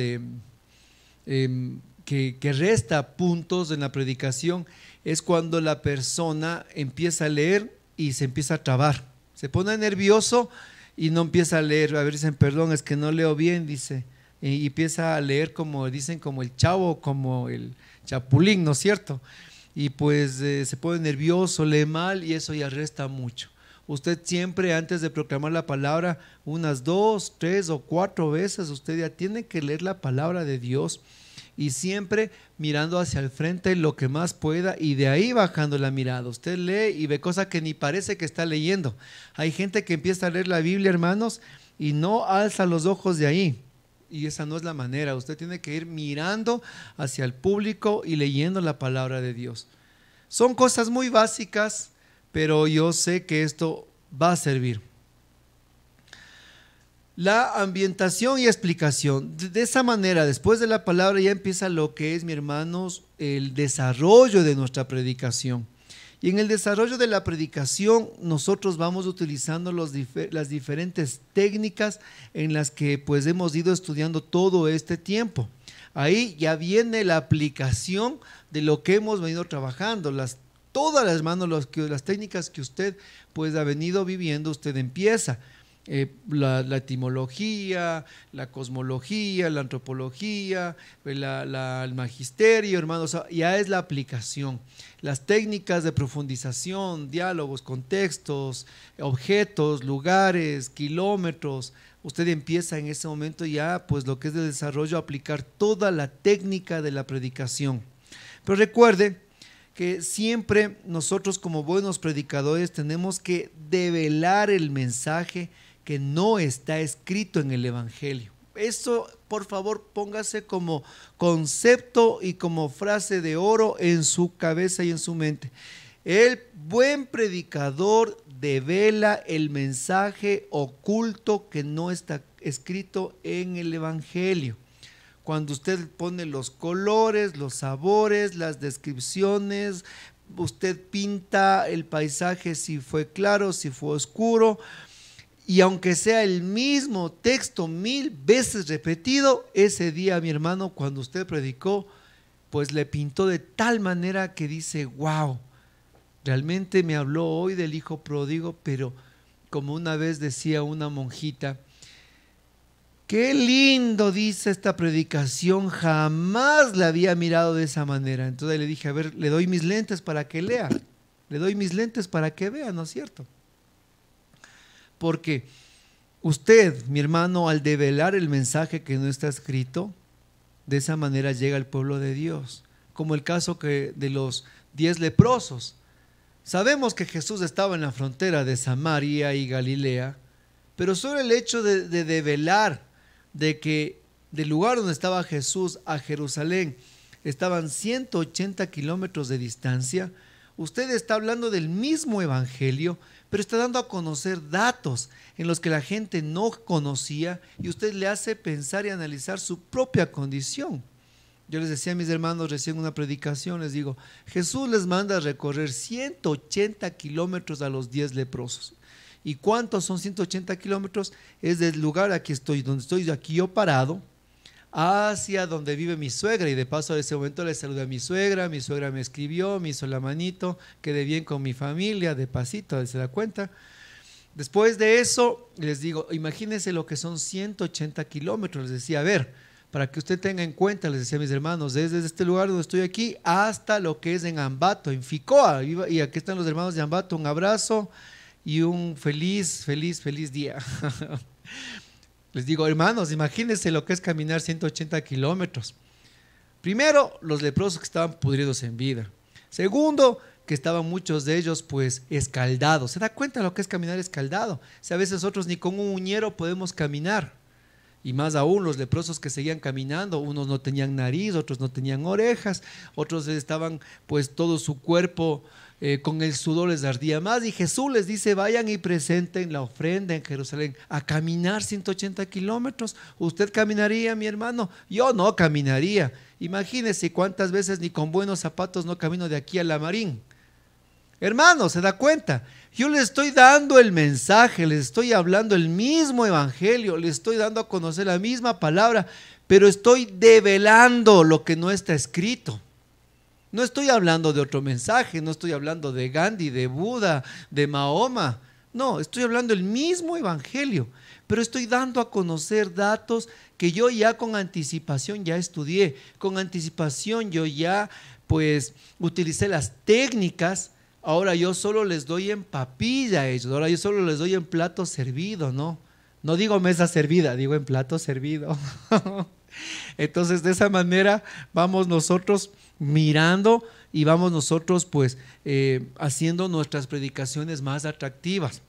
que resta puntos en la predicación es cuando la persona empieza a leer y se empieza a trabar. Se pone nervioso y no empieza a leer. A ver, dicen: perdón, es que no leo bien, dice. Y empieza a leer como dicen, como el chavo, como el chapulín, ¿no es cierto? Y pues se pone nervioso, lee mal y eso ya resta mucho. Usted siempre, antes de proclamar la palabra, unas 2, 3 o 4 veces, usted ya tiene que leer la palabra de Dios y siempre mirando hacia el frente lo que más pueda y de ahí bajando la mirada. Usted lee y ve cosas que ni parece que está leyendo. Hay gente que empieza a leer la Biblia, hermanos, y no alza los ojos de ahí. Y esa no es la manera. Usted tiene que ir mirando hacia el público y leyendo la palabra de Dios. Son cosas muy básicas, pero yo sé que esto va a servir. La ambientación y explicación. De esa manera, después de la palabra ya empieza lo que es, mis hermanos, el desarrollo de nuestra predicación. Y en el desarrollo de la predicación nosotros vamos utilizando las diferentes técnicas en las que pues hemos ido estudiando todo este tiempo. Ahí ya viene la aplicación de lo que hemos venido trabajando, todas las, hermanos, las técnicas que usted pues ha venido viviendo, usted empieza. La etimología, la cosmología, la antropología, el magisterio, hermanos, ya es la aplicación. Las técnicas de profundización, diálogos, contextos, objetos, lugares, kilómetros. Usted empieza en ese momento ya, pues lo que es el desarrollo, a aplicar toda la técnica de la predicación. Pero recuerde que siempre nosotros como buenos predicadores tenemos que develar el mensaje que no está escrito en el Evangelio. Eso, por favor, póngase como concepto y como frase de oro en su cabeza y en su mente. El buen predicador devela el mensaje oculto que no está escrito en el Evangelio. Cuando usted pone los colores, los sabores, las descripciones, usted pinta el paisaje si fue claro, si fue oscuro, y aunque sea el mismo texto 1000 veces repetido, ese día, mi hermano, cuando usted predicó, pues le pintó de tal manera que dice, wow, realmente me habló hoy del hijo pródigo, pero como una vez decía una monjita, qué lindo dice esta predicación, jamás la había mirado de esa manera. Entonces le dije, a ver, le doy mis lentes para que lea, le doy mis lentes para que vea, ¿no es cierto? Porque usted, mi hermano, al develar el mensaje que no está escrito, de esa manera llega al pueblo de Dios, como el caso de los 10 leprosos. Sabemos que Jesús estaba en la frontera de Samaria y Galilea, pero solo el hecho de develar de que del lugar donde estaba Jesús a Jerusalén estaban 180 kilómetros de distancia, usted está hablando del mismo evangelio, pero está dando a conocer datos en los que la gente no conocía y usted le hace pensar y analizar su propia condición. Yo les decía a mis hermanos recién en una predicación, les digo, Jesús les manda a recorrer 180 kilómetros a los 10 leprosos. ¿Y cuántos son 180 kilómetros? Es del lugar aquí estoy, donde estoy aquí yo parado, hacia donde vive mi suegra, y de paso en ese momento le saludé a mi suegra me escribió, me hizo la manito, quedé bien con mi familia, de pasito, se da cuenta. Después de eso, les digo, imagínense lo que son 180 kilómetros, les decía, a ver, para que usted tenga en cuenta, les decía a mis hermanos, desde este lugar donde estoy aquí hasta lo que es en Ambato, en Ficoa, y aquí están los hermanos de Ambato, un abrazo y un feliz día. Les digo, hermanos, imagínense lo que es caminar 180 kilómetros. Primero, los leprosos que estaban pudridos en vida. Segundo, que estaban muchos de ellos pues escaldados. ¿Se da cuenta de lo que es caminar escaldado? O sea, a veces nosotros ni con un uñero podemos caminar. Y más aún los leprosos que seguían caminando, unos no tenían nariz, otros no tenían orejas, otros estaban pues todo su cuerpo con el sudor les ardía más, y Jesús les dice, vayan y presenten la ofrenda en Jerusalén, a caminar 180 kilómetros. ¿Usted caminaría, mi hermano? Yo no caminaría. Imagínese cuántas veces ni con buenos zapatos no camino de aquí a La Marín. Hermano, ¿se da cuenta? Yo les estoy dando el mensaje, les estoy hablando el mismo evangelio, les estoy dando a conocer la misma palabra, pero estoy develando lo que no está escrito. No estoy hablando de otro mensaje, no estoy hablando de Gandhi, de Buda, de Mahoma. No, estoy hablando del mismo evangelio, pero estoy dando a conocer datos que yo ya con anticipación ya estudié, con anticipación yo ya pues utilicé las técnicas. Ahora yo solo les doy en papilla a ellos, ahora yo solo les doy en plato servido, ¿no? No digo mesa servida, digo en plato servido. Entonces de esa manera vamos nosotros mirando y vamos nosotros pues haciendo nuestras predicaciones más atractivas,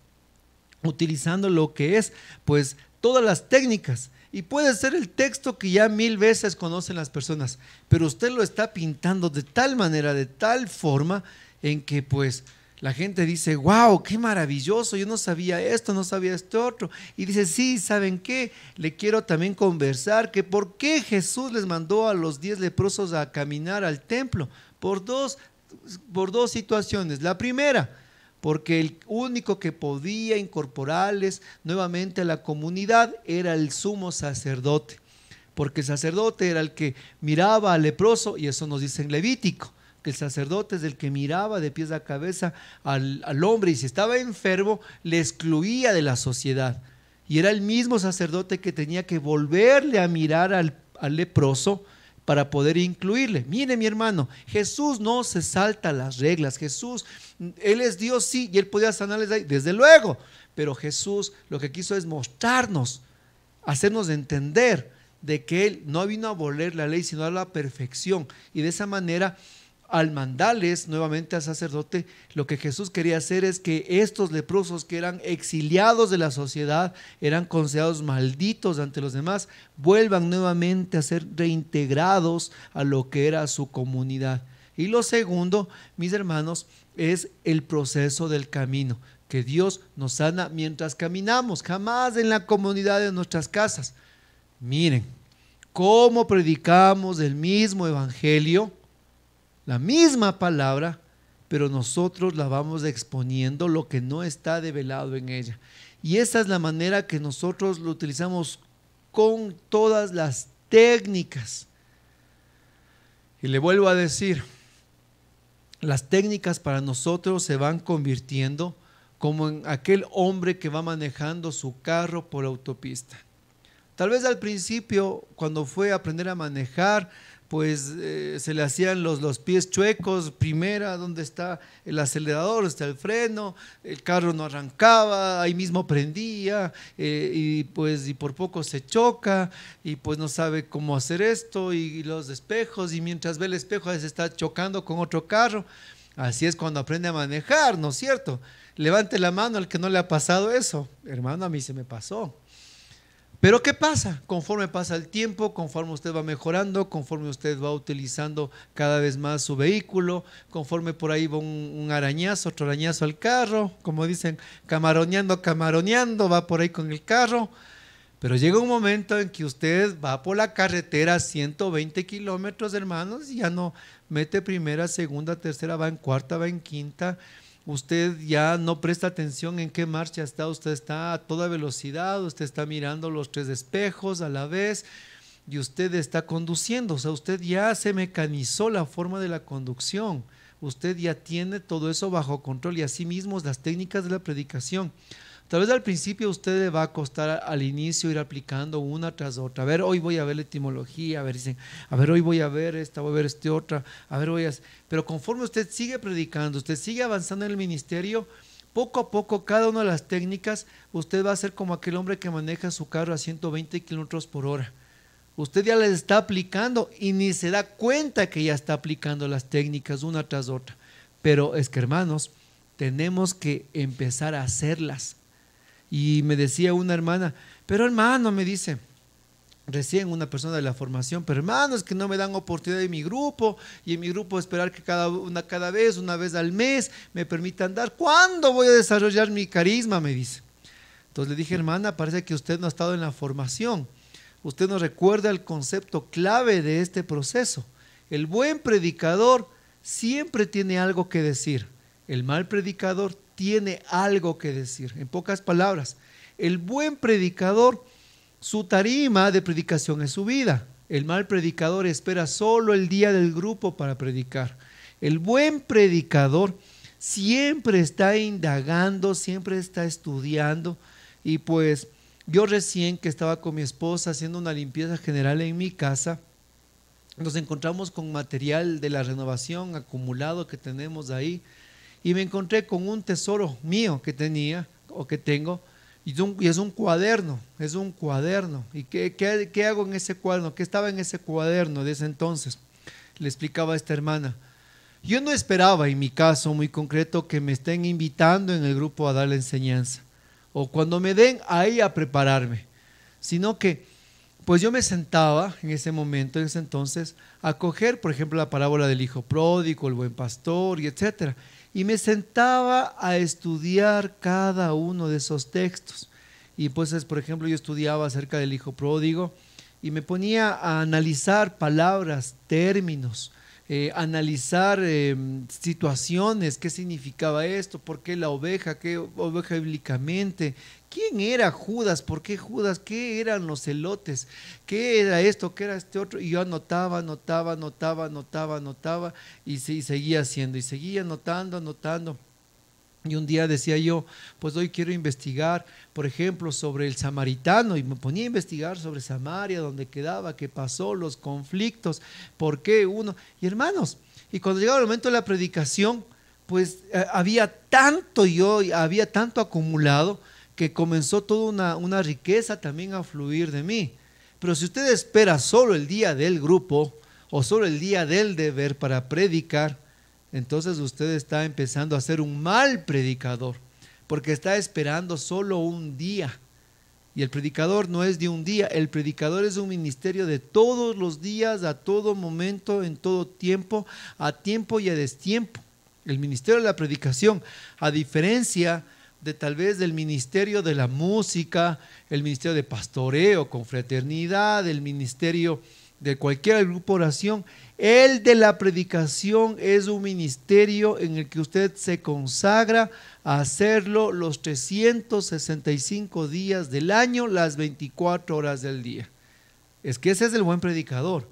utilizando lo que es pues todas las técnicas. Y puede ser el texto que ya 1000 veces conocen las personas, pero usted lo está pintando de tal manera, de tal forma en que pues la gente dice, wow, qué maravilloso, yo no sabía esto, no sabía esto otro. Y dice, sí, ¿saben qué? Le quiero también conversar que por qué Jesús les mandó a los 10 leprosos a caminar al templo. Por dos situaciones. La primera, porque el único que podía incorporarles nuevamente a la comunidad era el sumo sacerdote. Porque el sacerdote era el que miraba al leproso, y eso nos dice en Levítico, que el sacerdote es el que miraba de pies a cabeza al hombre, y si estaba enfermo le excluía de la sociedad, y era el mismo sacerdote que tenía que volverle a mirar al leproso para poder incluirle. Mire, mi hermano, Jesús no se salta las reglas. Jesús, Él es Dios, sí, y Él podía sanarles ahí, desde luego, pero Jesús lo que quiso es mostrarnos, hacernos entender de que Él no vino a abolir la ley, sino a la perfección, y de esa manera al mandarles nuevamente al sacerdote, lo que Jesús quería hacer es que estos leprosos que eran exiliados de la sociedad, eran considerados malditos ante los demás, vuelvan nuevamente a ser reintegrados a lo que era su comunidad. Y lo segundo, mis hermanos, es el proceso del camino, que Dios nos sana mientras caminamos, jamás en la comunidad de nuestras casas. Miren, cómo predicamos el mismo evangelio, la misma palabra, pero nosotros la vamos exponiendo lo que no está develado en ella. Y esa es la manera que nosotros lo utilizamos con todas las técnicas. Y le vuelvo a decir, las técnicas para nosotros se van convirtiendo como en aquel hombre que va manejando su carro por autopista. Tal vez al principio, cuando fue a aprender a manejar, pues se le hacían los pies chuecos. Primera, ¿dónde está el acelerador? Está el freno, el carro no arrancaba, ahí mismo prendía, y por poco se choca, y pues no sabe cómo hacer esto, y los espejos, y mientras ve el espejo se está chocando con otro carro. Así es cuando aprende a manejar, ¿no es cierto? Levante la mano al que no le ha pasado eso. Hermano, a mí se me pasó. Pero ¿qué pasa? Conforme pasa el tiempo, conforme usted va mejorando, conforme usted va utilizando cada vez más su vehículo, conforme por ahí va un arañazo, otro arañazo al carro, como dicen, camaroneando, va por ahí con el carro. Pero llega un momento en que usted va por la carretera a 120 kilómetros, hermanos, y ya no mete primera, segunda, tercera, va en cuarta, va en quinta. Usted ya no presta atención en qué marcha está, usted está a toda velocidad, usted está mirando los tres espejos a la vez y usted está conduciendo. O sea, usted ya se mecanizó la forma de la conducción, usted ya tiene todo eso bajo control, y así mismo las técnicas de la predicación. Tal vez al principio a usted le va a costar al inicio ir aplicando una tras otra. A ver, hoy voy a ver la etimología, a ver, dicen, a ver, hoy voy a ver esta, voy a ver esta otra, a ver, pero conforme usted sigue predicando, usted sigue avanzando en el ministerio, poco a poco cada una de las técnicas, usted va a ser como aquel hombre que maneja su carro a 120 kilómetros por hora. Usted ya les está aplicando y ni se da cuenta que ya está aplicando las técnicas una tras otra. Pero es que, hermanos, tenemos que empezar a hacerlas. Y me decía una hermana, pero hermano, me dice, recién una persona de la formación, pero hermano, es que no me dan oportunidad en mi grupo, y en mi grupo esperar que cada vez, una vez al mes, me permitan dar. ¿Cuándo voy a desarrollar mi carisma? Me dice. Entonces le dije, hermana, parece que usted no ha estado en la formación. Usted no recuerda el concepto clave de este proceso. El buen predicador siempre tiene algo que decir. El mal predicador tiene algo que decir. En pocas palabras, el buen predicador, su tarima de predicación es su vida. El mal predicador espera solo el día del grupo para predicar. El buen predicador siempre está indagando, siempre está estudiando. Y pues yo recién que estaba con mi esposa haciendo una limpieza general en mi casa, nos encontramos con material de la renovación acumulado que tenemos ahí. Y me encontré con un tesoro mío que tenía o que tengo, y es un cuaderno, ¿Y qué hago en ese cuaderno? ¿Qué estaba en ese cuaderno de ese entonces? Le explicaba a esta hermana. Yo no esperaba, en mi caso muy concreto, que me estén invitando en el grupo a dar la enseñanza, o cuando me den ahí a prepararme, sino que pues yo me sentaba en ese momento, en ese entonces, a coger, por ejemplo, la parábola del hijo pródigo, el buen pastor, y etcétera. Y me sentaba a estudiar cada uno de esos textos. Y pues, por ejemplo, yo estudiaba acerca del hijo pródigo y me ponía a analizar palabras, términos, analizar situaciones, qué significaba esto, por qué la oveja, qué oveja bíblicamente, quién era Judas, por qué Judas, qué eran los elotes, qué era esto, qué era este otro, y yo anotaba y seguía haciendo, y seguía anotando. Y un día decía yo, pues hoy quiero investigar, por ejemplo, sobre el samaritano, y me ponía a investigar sobre Samaria, dónde quedaba, qué pasó, los conflictos, por qué uno. Y hermanos, y cuando llegaba el momento de la predicación, pues había tanto acumulado, que comenzó toda una riqueza también a fluir de mí. Pero si usted espera solo el día del grupo, o solo el día del deber para predicar, entonces usted está empezando a ser un mal predicador, porque está esperando solo un día. Y el predicador no es de un día, el predicador es un ministerio de todos los días, a todo momento, en todo tiempo, a tiempo y a destiempo. El ministerio de la predicación, a diferencia de tal vez del ministerio de la música, el ministerio de pastoreo, confraternidad, el ministerio de cualquier grupo de oración, el de la predicación es un ministerio en el que usted se consagra a hacerlo los 365 días del año, las 24 horas del día. Es que ese es el buen predicador,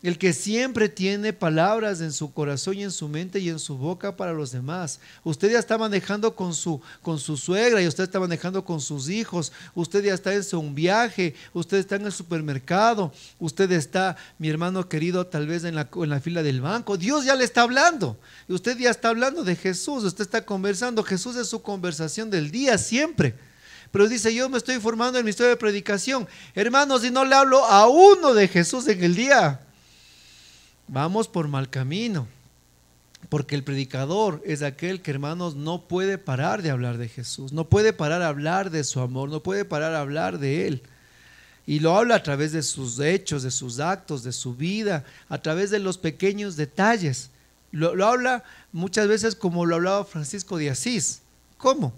el que siempre tiene palabras en su corazón y en su mente y en su boca para los demás. Usted ya está manejando con su suegra, y usted está manejando con sus hijos, usted ya está en un viaje, usted está en el supermercado, usted está, mi hermano querido, tal vez en la fila del banco. Dios ya le está hablando, y usted ya está hablando de Jesús, usted está conversando. Jesús es su conversación del día siempre. Pero dice, yo me estoy formando en mi historia de predicación. Hermanos, si no le hablo a uno de Jesús en el día, vamos por mal camino, porque el predicador es aquel que, hermanos, no puede parar de hablar de Jesús, no puede parar de hablar de su amor, no puede parar de hablar de Él. Y lo habla a través de sus hechos, de sus actos, de su vida, a través de los pequeños detalles. Lo habla muchas veces como lo hablaba Francisco de Asís. ¿Cómo?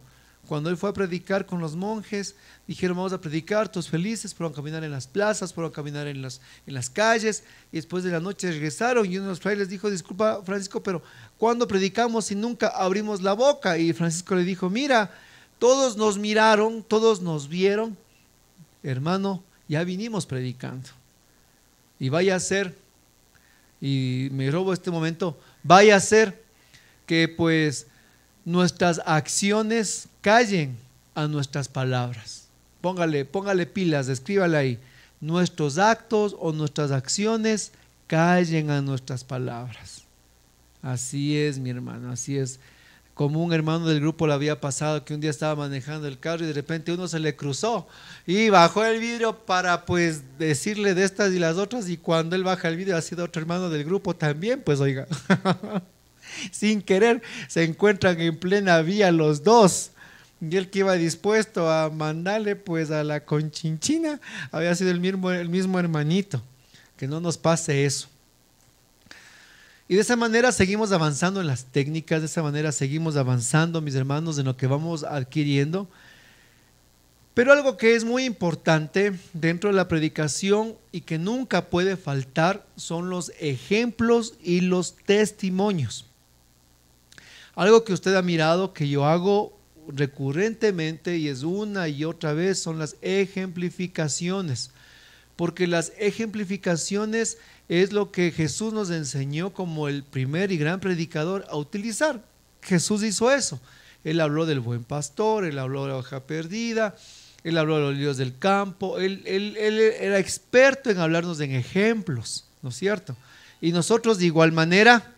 Cuando él fue a predicar con los monjes, dijeron, vamos a predicar, todos felices, fueron a caminar en las plazas, fueron a caminar en las calles, y después de la noche regresaron, y uno de los frailes dijo, disculpa Francisco, pero ¿cuándo predicamos y nunca abrimos la boca? Y Francisco le dijo, mira, todos nos miraron, todos nos vieron, hermano, ya vinimos predicando, y vaya a ser, y me robo este momento, vaya a ser que pues nuestras acciones callen a nuestras palabras. Póngale pilas, escríbale ahí. Nuestros actos o nuestras acciones callen a nuestras palabras. Así es, mi hermano, así es. Como un hermano del grupo le había pasado que un día estaba manejando el carro y de repente uno se le cruzó y bajó el vidrio para pues decirle de estas y las otras, y cuando él baja el vidrio ha sido otro hermano del grupo también, pues oiga. Sin querer se encuentran en plena vía los dos, y el que iba dispuesto a mandarle pues a la conchinchina había sido el mismo hermanito. Que no nos pase eso. Y de esa manera seguimos avanzando en las técnicas, de esa manera seguimos avanzando, mis hermanos, en lo que vamos adquiriendo. Pero algo que es muy importante dentro de la predicación y que nunca puede faltar son los ejemplos y los testimonios. Algo que usted ha mirado que yo hago recurrentemente y es una y otra vez son las ejemplificaciones, porque las ejemplificaciones es lo que Jesús nos enseñó como el primer y gran predicador a utilizar. Jesús hizo eso. Él habló del buen pastor, él habló de la oveja perdida, él habló de los líos del campo, él era experto en hablarnos en ejemplos, ¿no es cierto? Y nosotros de igual manera,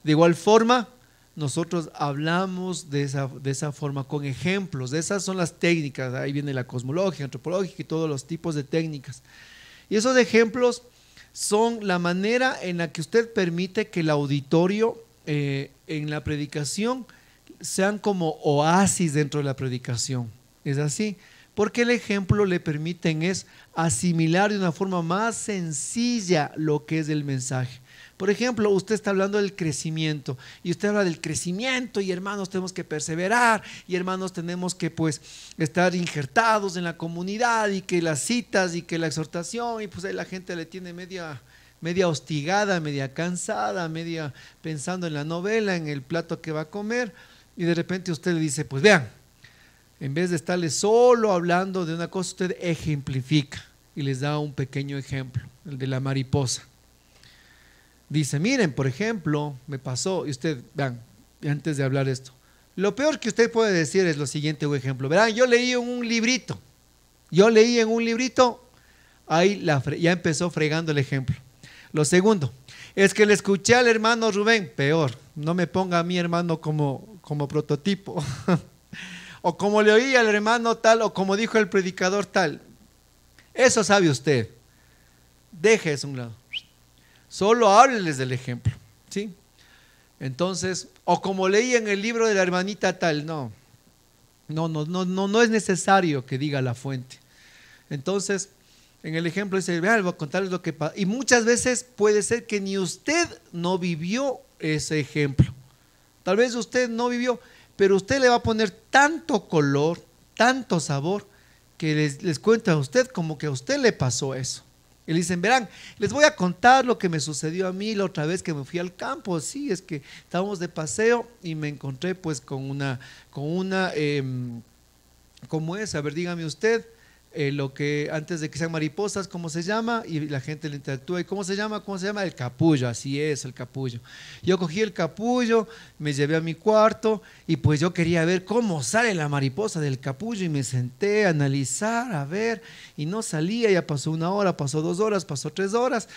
de igual forma, nosotros hablamos de esa forma, con ejemplos. Esas son las técnicas, ahí viene la cosmología, antropológica y todos los tipos de técnicas. Y esos ejemplos son la manera en la que usted permite que el auditorio en la predicación sean como oasis dentro de la predicación. Es así, porque el ejemplo le permiten es asimilar de una forma más sencilla lo que es el mensaje. Por ejemplo, usted está hablando del crecimiento y usted habla del crecimiento y hermanos tenemos que perseverar y hermanos tenemos que pues estar injertados en la comunidad y que las citas y que la exhortación, y pues ahí la gente le tiene media hostigada, media cansada, media pensando en la novela, en el plato que va a comer, y de repente usted le dice, pues vean, en vez de estarle solo hablando de una cosa, usted ejemplifica y les da un pequeño ejemplo, el de la mariposa. Dice, miren, por ejemplo, me pasó, y usted, vean, antes de hablar esto, lo peor que usted puede decir es lo siguiente, un ejemplo. Verán, yo leí en un librito, ahí ya empezó fregando el ejemplo. Lo segundo, es que le escuché al hermano Rubén, peor, no me ponga a mi hermano como prototipo, o como le oí al hermano tal, o como dijo el predicador tal. Eso sabe usted, deje eso a un lado. Solo hábleles del ejemplo, ¿sí? Entonces, o como leí en el libro de la hermanita tal, no es necesario que diga la fuente. Entonces, en el ejemplo dice, vean, voy a contarles lo que pasa. Y muchas veces puede ser que ni usted no vivió ese ejemplo. Tal vez usted no vivió, pero usted le va a poner tanto color, tanto sabor, que les cuenta a usted como que a usted le pasó eso. Y le dicen, verán, les voy a contar lo que me sucedió a mí la otra vez que me fui al campo. Sí, es que estábamos de paseo y me encontré pues con una ¿cómo es? A ver, dígame usted, lo que antes de que sean mariposas, ¿cómo se llama? Y la gente le interactúa. ¿Y cómo se llama? ¿Cómo se llama? El capullo, así es, el capullo. Yo cogí el capullo, me llevé a mi cuarto y pues yo quería ver cómo sale la mariposa del capullo y me senté a analizar, a ver, y no salía. Ya pasó 1 hora, pasó 2 horas, pasó 3 horas.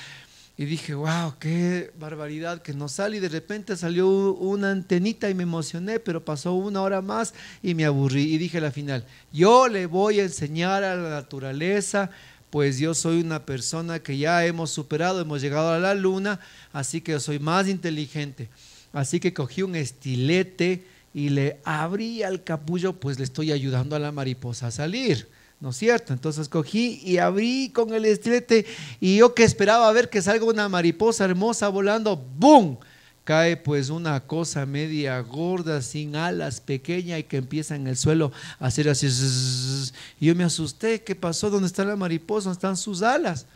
Y dije, wow, qué barbaridad que no sale. Y de repente salió una antenita y me emocioné, pero pasó 1 hora más y me aburrí. Y dije a la final, yo le voy a enseñar a la naturaleza, pues yo soy una persona que ya hemos superado, hemos llegado a la luna, así que yo soy más inteligente. Así que cogí un estilete y le abrí al capullo, pues le estoy ayudando a la mariposa a salir, ¿no es cierto? Entonces cogí y abrí con el estilete y yo que esperaba ver que salga una mariposa hermosa volando, ¡boom! Cae pues una cosa media gorda, sin alas, pequeña y que empieza en el suelo a hacer así. Y yo me asusté, ¿qué pasó? ¿Dónde está la mariposa? ¿Dónde están sus alas?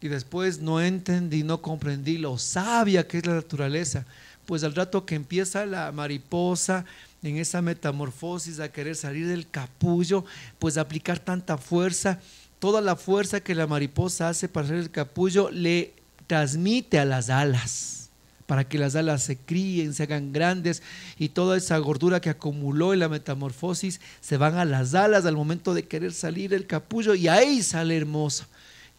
Y después no entendí, no comprendí lo sabia que es la naturaleza. Pues al rato que empieza la mariposa en esa metamorfosis a querer salir del capullo, pues aplicar tanta fuerza, toda la fuerza que la mariposa hace para salir del capullo le transmite a las alas, para que las alas se críen, se hagan grandes y toda esa gordura que acumuló en la metamorfosis se van a las alas al momento de querer salir del capullo y ahí sale hermoso.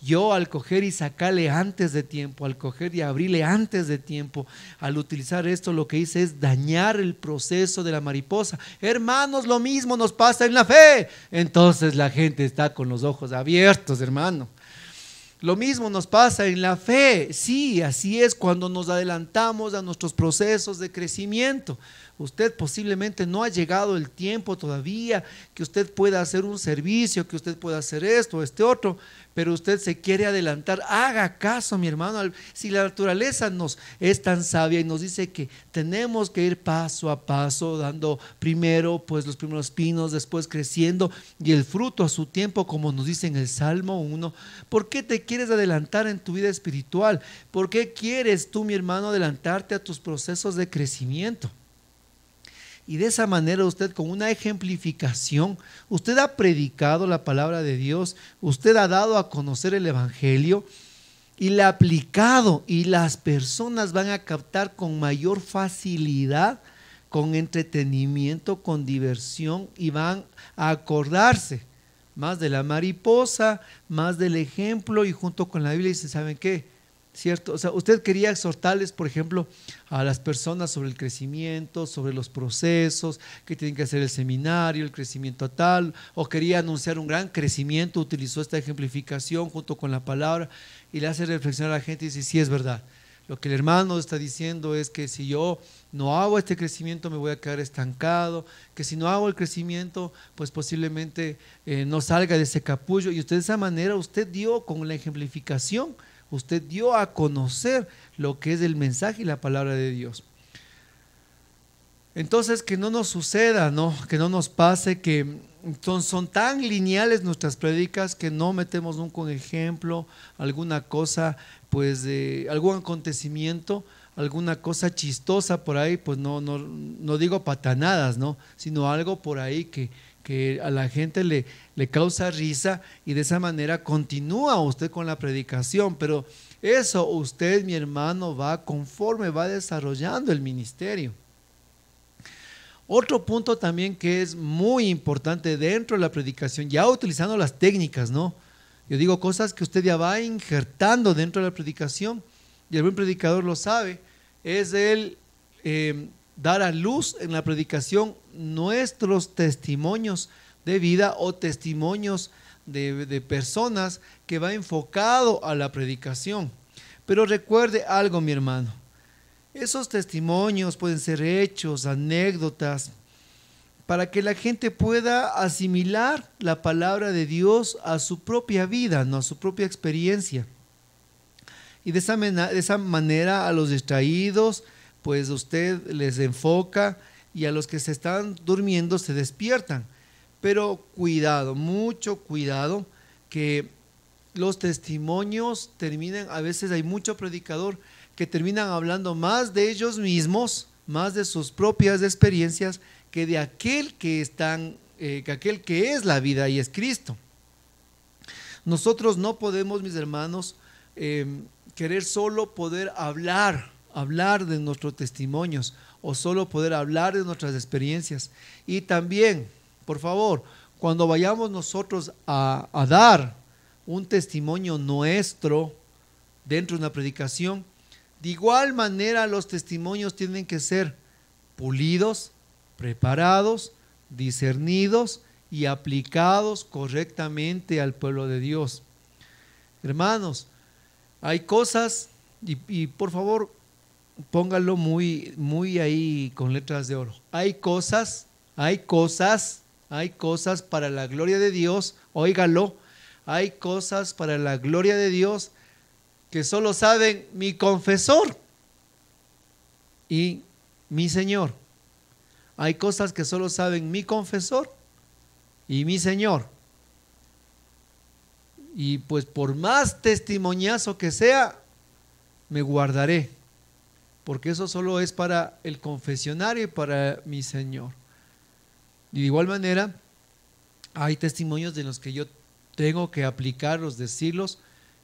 Yo al coger y sacarle antes de tiempo, al coger y abrirle antes de tiempo, al utilizar esto, lo que hice es dañar el proceso de la mariposa. Hermanos, lo mismo nos pasa en la fe. Entonces la gente está con los ojos abiertos, hermano. Lo mismo nos pasa en la fe. Sí, así es cuando nos adelantamos a nuestros procesos de crecimiento. Usted posiblemente no ha llegado el tiempo todavía que usted pueda hacer un servicio, que usted pueda hacer esto o este otro, pero usted se quiere adelantar. Haga caso, mi hermano. Si la naturaleza nos es tan sabia y nos dice que tenemos que ir paso a paso, dando primero pues los primeros pinos, después creciendo y el fruto a su tiempo, como nos dice en el Salmo 1, ¿por qué te quieres adelantar en tu vida espiritual? ¿Por qué quieres tú, mi hermano, adelantarte a tus procesos de crecimiento? Y de esa manera usted, con una ejemplificación, usted ha predicado la palabra de Dios, usted ha dado a conocer el Evangelio y le ha aplicado, y las personas van a captar con mayor facilidad, con entretenimiento, con diversión, y van a acordarse más de la mariposa, más del ejemplo, y junto con la Biblia dice, ¿saben qué? ¿Cierto? O sea, usted quería exhortarles, por ejemplo, a las personas sobre el crecimiento, sobre los procesos, que tienen que hacer el seminario, el crecimiento tal, o quería anunciar un gran crecimiento, utilizó esta ejemplificación junto con la palabra y le hace reflexionar a la gente y dice, sí es verdad, lo que el hermano está diciendo es que si yo no hago este crecimiento me voy a quedar estancado, que si no hago el crecimiento pues posiblemente no salga de ese capullo, y usted de esa manera, usted dio con la ejemplificación, usted dio a conocer lo que es el mensaje y la palabra de Dios. Entonces, que no nos suceda, ¿no? Que no nos pase que son tan lineales nuestras prédicas que no metemos nunca un ejemplo, alguna cosa, pues de algún acontecimiento, alguna cosa chistosa por ahí, pues no digo patanadas, ¿no? Sino algo por ahí que a la gente le causa risa, y de esa manera continúa usted con la predicación, pero eso usted, mi hermano, va conforme va desarrollando el ministerio. Otro punto también que es muy importante dentro de la predicación, ya utilizando las técnicas, ¿no? Yo digo cosas que usted ya va injertando dentro de la predicación, y el buen predicador lo sabe, es el dar a luz en la predicación nuestros testimonios de vida o testimonios de personas que va enfocado a la predicación. Pero recuerde algo, mi hermano, esos testimonios pueden ser hechos, anécdotas, para que la gente pueda asimilar la palabra de Dios a su propia vida, ¿no? A su propia experiencia. Y de esa manera a los distraídos, pues usted les enfoca, y a los que se están durmiendo se despiertan. Pero cuidado, mucho cuidado, que los testimonios terminan, a veces hay mucho predicador que terminan hablando más de ellos mismos, más de sus propias experiencias, que de aquel que es la vida y es Cristo. Nosotros no podemos, mis hermanos, querer solo poder hablar de nuestros testimonios, o solo poder hablar de nuestras experiencias. Y también, por favor, cuando vayamos nosotros a dar un testimonio nuestro dentro de una predicación, de igual manera los testimonios tienen que ser pulidos, preparados, discernidos y aplicados correctamente al pueblo de Dios. Hermanos, hay cosas, y por favor póngalo muy ahí con letras de oro. Hay cosas para la gloria de Dios, óigalo, hay cosas para la gloria de Dios que solo saben mi confesor y mi Señor. Hay cosas que solo saben mi confesor y mi Señor. Y pues por más testimoniazo que sea, me guardaré, porque eso solo es para el confesionario y para mi Señor. Y de igual manera, hay testimonios de los que yo tengo que aplicarlos, decirlos,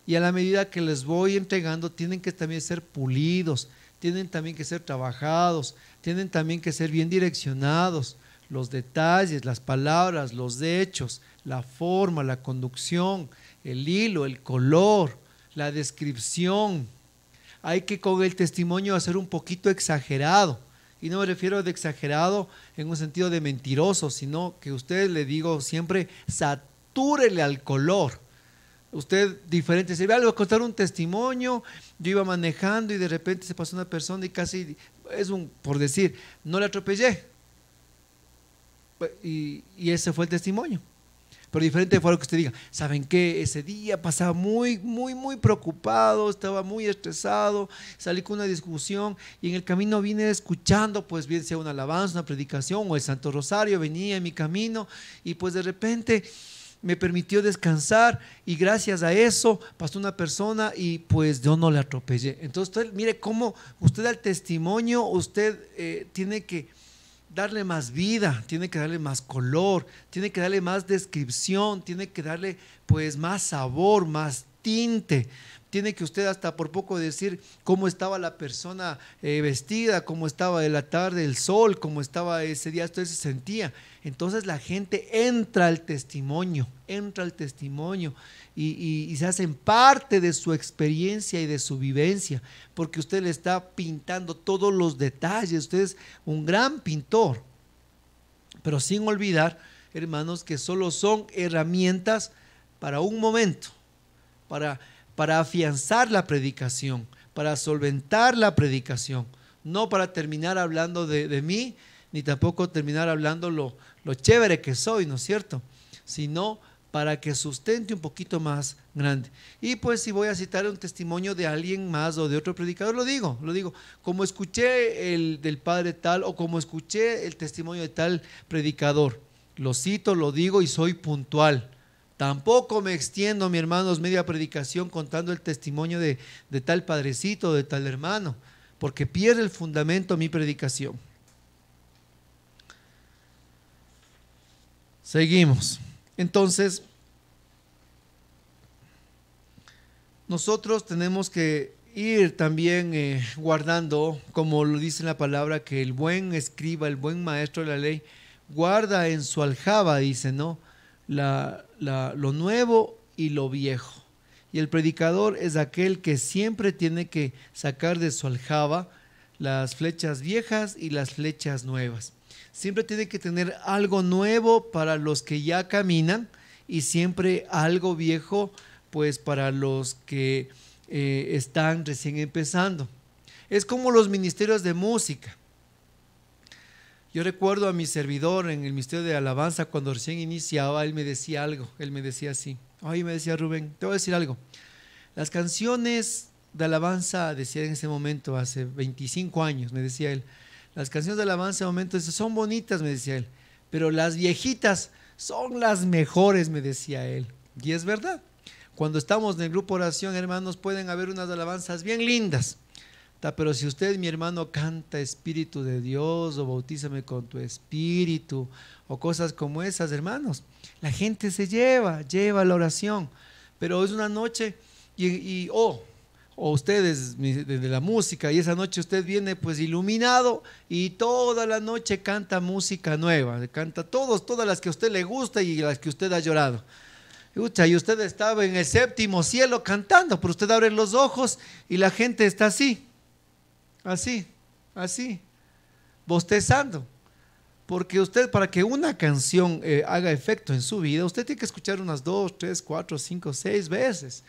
y a la medida que les voy entregando, tienen que también ser pulidos, tienen también que ser trabajados, tienen también que ser bien direccionados, los detalles, las palabras, los hechos, la forma, la conducción, el hilo, el color, la descripción. Hay que con el testimonio hacer un poquito exagerado, y no me refiero de exagerado en un sentido de mentiroso, sino que usted, le digo siempre, satúrele al color. Usted diferente, se ve algo, contar un testimonio, yo iba manejando y de repente se pasó una persona y casi, por decir, no le atropellé, y ese fue el testimonio. Pero diferente fue lo que usted diga, ¿saben qué? Ese día pasaba muy preocupado, estaba muy estresado, salí con una discusión y en el camino vine escuchando, pues bien sea una alabanza, una predicación o el Santo Rosario, venía en mi camino y pues de repente me permitió descansar y gracias a eso pasó una persona y pues yo no le atropellé. Entonces usted, mire cómo usted al testimonio, usted tiene que darle más vida, tiene que darle más color, tiene que darle más descripción, tiene que darle pues más sabor, más tinte. Tiene que usted hasta por poco decir cómo estaba la persona vestida, cómo estaba de la tarde el sol, cómo estaba ese día, usted se sentía. Entonces la gente entra al testimonio y se hacen parte de su experiencia y de su vivencia, porque usted le está pintando todos los detalles, usted es un gran pintor, pero sin olvidar, hermanos, que solo son herramientas para un momento, para afianzar la predicación, para solventar la predicación, no para terminar hablando de mí, ni tampoco terminar hablando lo chévere que soy, ¿no es cierto? Sino para que sustente un poquito más grande. Y pues si voy a citar un testimonio de alguien más o de otro predicador, lo digo, como escuché el del padre tal o como escuché el testimonio de tal predicador, lo cito, lo digo y soy puntual. Tampoco me extiendo, mi hermanos, media predicación contando el testimonio de tal padrecito, de tal hermano, porque pierde el fundamento mi predicación. Seguimos. Entonces, nosotros tenemos que ir también guardando, como lo dice en la palabra, que el buen escriba, el buen maestro de la ley, guarda en su aljaba, dice, ¿no? Lo nuevo y lo viejo. Y el predicador es aquel que siempre tiene que sacar de su aljaba las flechas viejas y las flechas nuevas. Siempre tiene que tener algo nuevo para los que ya caminan y siempre algo viejo pues para los que están recién empezando. Es como los ministerios de música. Yo recuerdo a mi servidor en el ministerio de alabanza cuando recién iniciaba, él me decía algo, él me decía así, ay, me decía Rubén, te voy a decir algo, las canciones de alabanza, decía en ese momento, hace 25 años, me decía él, las canciones de alabanza en ese momento son bonitas, me decía él, pero las viejitas son las mejores, me decía él, y es verdad, cuando estamos en el grupo oración, hermanos, pueden haber unas alabanzas bien lindas, pero si usted, mi hermano, canta Espíritu de Dios o bautízame con tu Espíritu o cosas como esas, hermanos, la gente se lleva la oración, pero es una noche o ustedes de la música y esa noche usted viene pues iluminado y toda la noche canta música nueva, canta todas las que a usted le gusta y las que usted ha llorado. Y usted estaba en el séptimo cielo cantando, pero usted abre los ojos y la gente está así, bostezando. Porque usted, para que una canción haga efecto en su vida, usted tiene que escuchar unas 2, 3, 4, 5, 6 veces.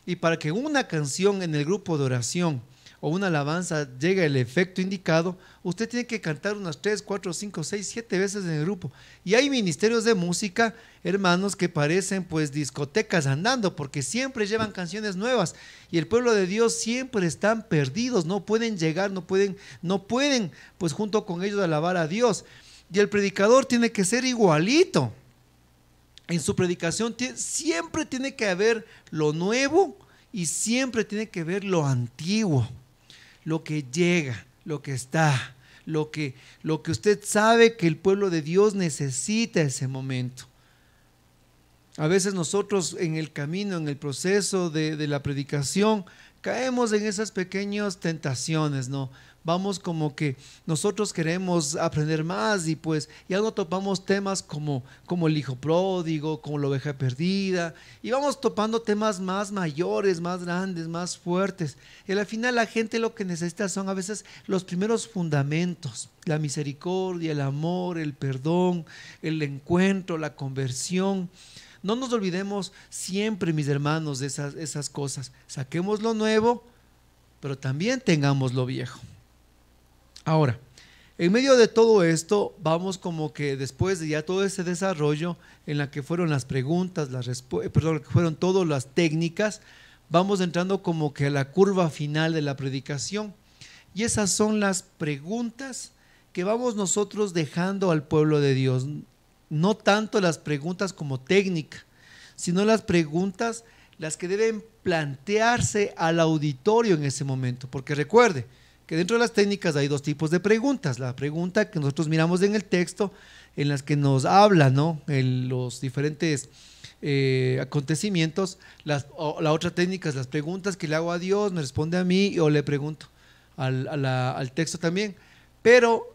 Y para que una canción en el grupo de oración o una alabanza llegue al efecto indicado, usted tiene que cantar unas 3, 4, 5, 6, 7 veces en el grupo. Y hay ministerios de música, hermanos, que parecen pues discotecas andando, porque siempre llevan canciones nuevas. Y el pueblo de Dios siempre están perdidos, no pueden llegar, no pueden pues junto con ellos alabar a Dios. Y el predicador tiene que ser igualito. En su predicación siempre tiene que haber lo nuevo y siempre tiene que haber lo antiguo, lo que llega, lo que está, lo que usted sabe que el pueblo de Dios necesita en ese momento. A veces nosotros en el camino, en el proceso de la predicación, caemos en esas pequeñas tentaciones, ¿no? Vamos como que nosotros queremos aprender más y pues ya no topamos temas como el hijo pródigo, como la oveja perdida, y vamos topando temas más mayores, más grandes, más fuertes. Y al final la gente lo que necesita son a veces los primeros fundamentos, la misericordia, el amor, el perdón, el encuentro, la conversión. No nos olvidemos siempre, mis hermanos, de esas cosas. Saquemos lo nuevo, pero también tengamos lo viejo. Ahora, en medio de todo esto, vamos como que después de ya todo ese desarrollo en la que fueron las preguntas, que fueron todas las técnicas, vamos entrando como que a la curva final de la predicación. Y esas son las preguntas que vamos nosotros dejando al pueblo de Dios. No tanto las preguntas como técnica, sino las preguntas las que deben plantearse al auditorio en ese momento. Porque recuerde que dentro de las técnicas hay dos tipos de preguntas. La pregunta que nosotros miramos en el texto, en las que nos habla, ¿no?, en los diferentes acontecimientos. La otra técnica es las preguntas que le hago a Dios, me responde a mí o le pregunto al texto también. Pero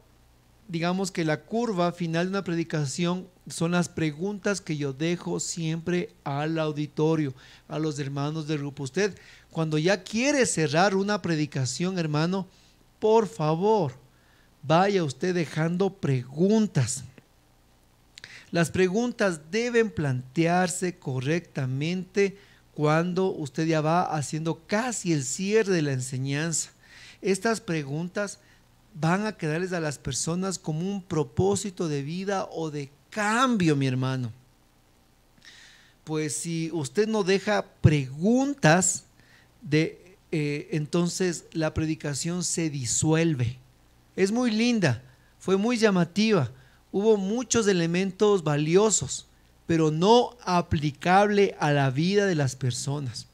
digamos que la curva final de una predicación son las preguntas que yo dejo siempre al auditorio, a los hermanos del grupo. Usted, cuando ya quiere cerrar una predicación, hermano, por favor, vaya usted dejando preguntas. Las preguntas deben plantearse correctamente cuando usted ya va haciendo casi el cierre de la enseñanza. Estas preguntas van a quedarles a las personas como un propósito de vida o de cambio, mi hermano. Pues si usted no deja preguntas, entonces la predicación se disuelve. Es muy linda, fue muy llamativa, hubo muchos elementos valiosos, pero no aplicable a la vida de las personas.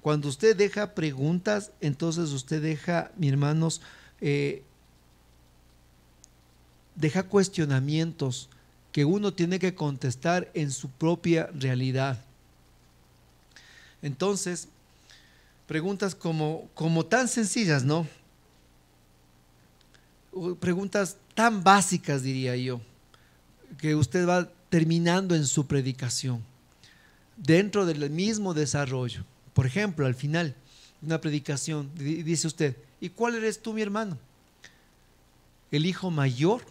Cuando usted deja preguntas, entonces usted deja, mis hermanos, deja cuestionamientos que uno tiene que contestar en su propia realidad. Entonces, preguntas como tan sencillas, ¿no? Preguntas tan básicas, diría yo, que usted va terminando en su predicación, dentro del mismo desarrollo. Por ejemplo, al final de una predicación, dice usted, ¿y cuál eres tú, mi hermano? ¿El hijo mayor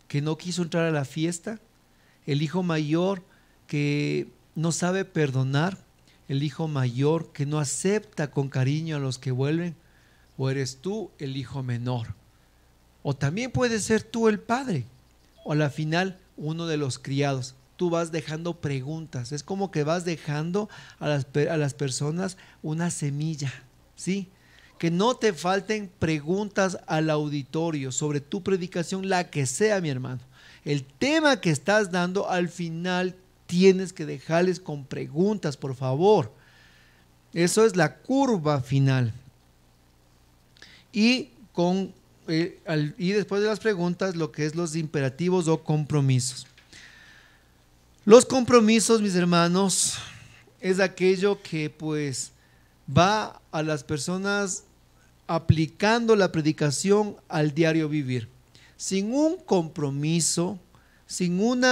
que no quiso entrar a la fiesta? ¿El hijo mayor que no sabe perdonar? el hijo mayor que no acepta con cariño a los que vuelven? ¿O eres tú el hijo menor? O también puede ser tú el padre, o a la final uno de los criados. Tú vas dejando preguntas, es como que vas dejando a las personas una semilla, ¿sí? Que no te falten preguntas al auditorio sobre tu predicación, la que sea, mi hermano. El tema que estás dando, al final tienes que dejarles con preguntas, por favor. Eso es la curva final. Y después de las preguntas, lo que es los imperativos o compromisos. Los compromisos, mis hermanos, es aquello que pues va a las personas aplicando la predicación al diario vivir. Sin un compromiso, sin un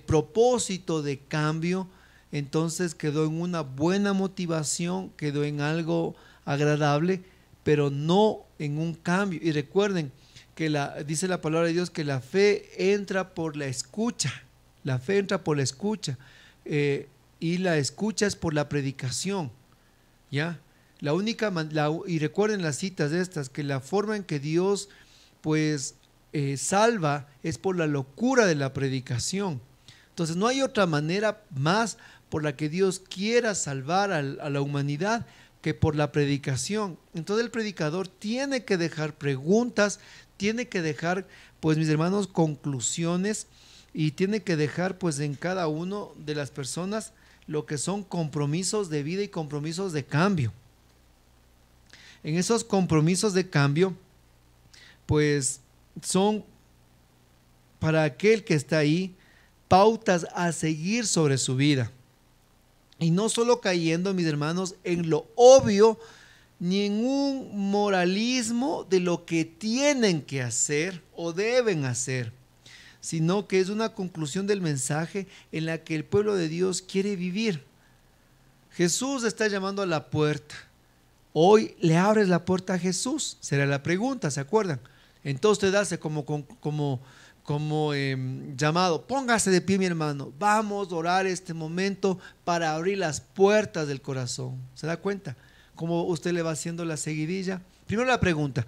propósito de cambio, entonces quedó en una buena motivación, quedó en algo agradable, pero no en un cambio. Y recuerden que dice la palabra de Dios que la fe entra por la escucha. La fe entra por la escucha, y la escucha es por la predicación, ¿ya? Y recuerden las citas de estas, que la forma en que Dios pues salva es por la locura de la predicación. Entonces no hay otra manera más por la que Dios quiera salvar a la humanidad que por la predicación. Entonces el predicador tiene que dejar preguntas, tiene que dejar, pues mis hermanos, conclusiones, y tiene que dejar pues en cada uno de las personas lo que son compromisos de vida y compromisos de cambio. En esos compromisos de cambio pues son para aquel que está ahí pautas a seguir sobre su vida. Y no solo cayendo, mis hermanos, en lo obvio, ni en un moralismo de lo que tienen que hacer o deben hacer, sino que es una conclusión del mensaje en la que el pueblo de Dios quiere vivir. Jesús está llamando a la puerta. Hoy le abres la puerta a Jesús, será la pregunta, ¿se acuerdan? Entonces usted hace como llamado, póngase de pie, mi hermano, vamos a orar este momento para abrir las puertas del corazón. ¿Se da cuenta? Como usted le va haciendo la seguidilla. Primero la pregunta.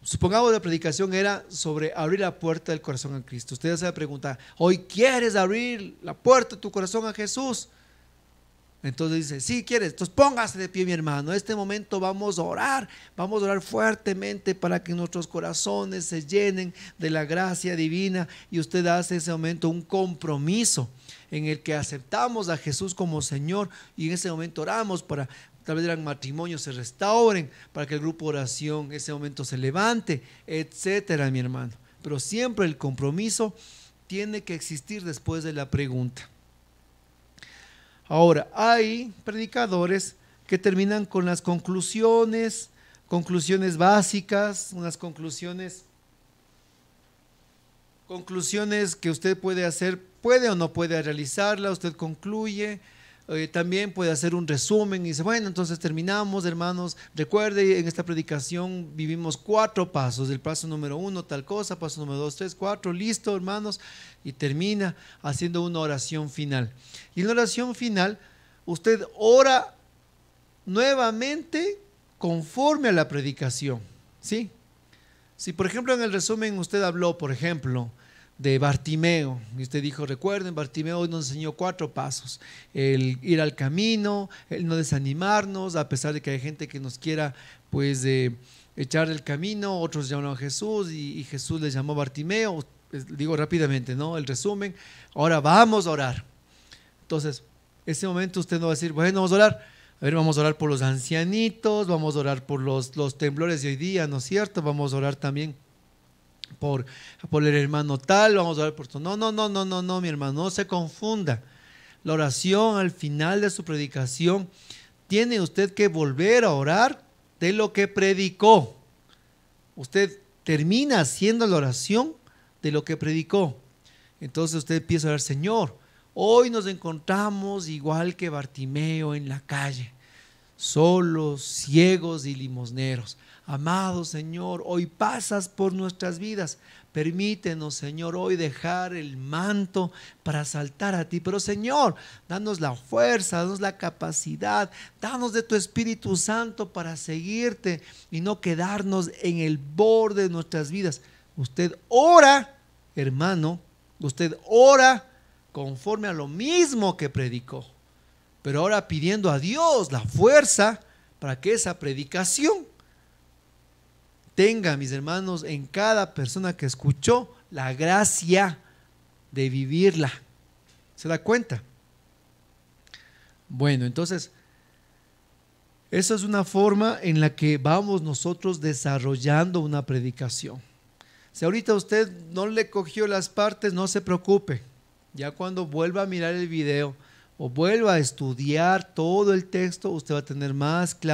Supongamos la predicación era sobre abrir la puerta del corazón a Cristo. Usted hace la pregunta, ¿hoy quieres abrir la puerta de tu corazón a Jesús? Entonces dice, sí, quieres, entonces póngase de pie, mi hermano. En este momento vamos a orar fuertemente para que nuestros corazones se llenen de la gracia divina. Y usted hace ese momento un compromiso en el que aceptamos a Jesús como Señor, y en ese momento oramos para, tal vez eran matrimonios se restauren, para que el grupo de oración en ese momento se levante, etcétera, mi hermano. Pero siempre el compromiso tiene que existir después de la pregunta. Ahora, hay predicadores que terminan con las conclusiones básicas, unas conclusiones que usted puede hacer, puede o no puede realizarla, usted concluye. También puede hacer un resumen y dice, bueno, entonces terminamos, hermanos. Recuerde, en esta predicación vivimos 4 pasos. El paso número 1, tal cosa, paso número 2, 3, 4, listo, hermanos. Y termina haciendo una oración final. Y en la oración final, usted ora nuevamente conforme a la predicación, ¿sí? Si por ejemplo en el resumen usted habló, por ejemplo, de Bartimeo, y usted dijo, recuerden, Bartimeo hoy nos enseñó 4 pasos: el ir al camino, el no desanimarnos a pesar de que hay gente que nos quiera pues echar del camino. Otros llamaron a Jesús y Jesús les llamó Bartimeo. Digo rápidamente, ¿no? El resumen. Ahora vamos a orar. Entonces ese momento usted no va a decir, bueno, vamos a orar, a ver, vamos a orar por los ancianitos, vamos a orar por los temblores de hoy día, ¿no es cierto? Vamos a orar también por el hermano tal, vamos a orar por todo. No, mi hermano, no se confunda. La oración al final de su predicación, tiene usted que volver a orar de lo que predicó. Usted termina haciendo la oración de lo que predicó. Entonces usted empieza a orar, Señor, hoy nos encontramos igual que Bartimeo en la calle. solos, ciegos y limosneros. Amado Señor, hoy pasas por nuestras vidas. Permítenos, Señor, hoy dejar el manto para saltar a ti. Pero, Señor, danos la fuerza, danos la capacidad, danos de tu Espíritu Santo para seguirte y no quedarnos en el borde de nuestras vidas. Usted ora, hermano, usted ora conforme a lo mismo que predicó, pero ahora pidiendo a Dios la fuerza para que esa predicación tenga, mis hermanos, en cada persona que escuchó la gracia de vivirla. ¿Se da cuenta? Bueno, entonces, esa es una forma en la que vamos nosotros desarrollando una predicación. Si ahorita usted no le cogió las partes, no se preocupe. Ya cuando vuelva a mirar el video o vuelva a estudiar todo el texto, usted va a tener más claro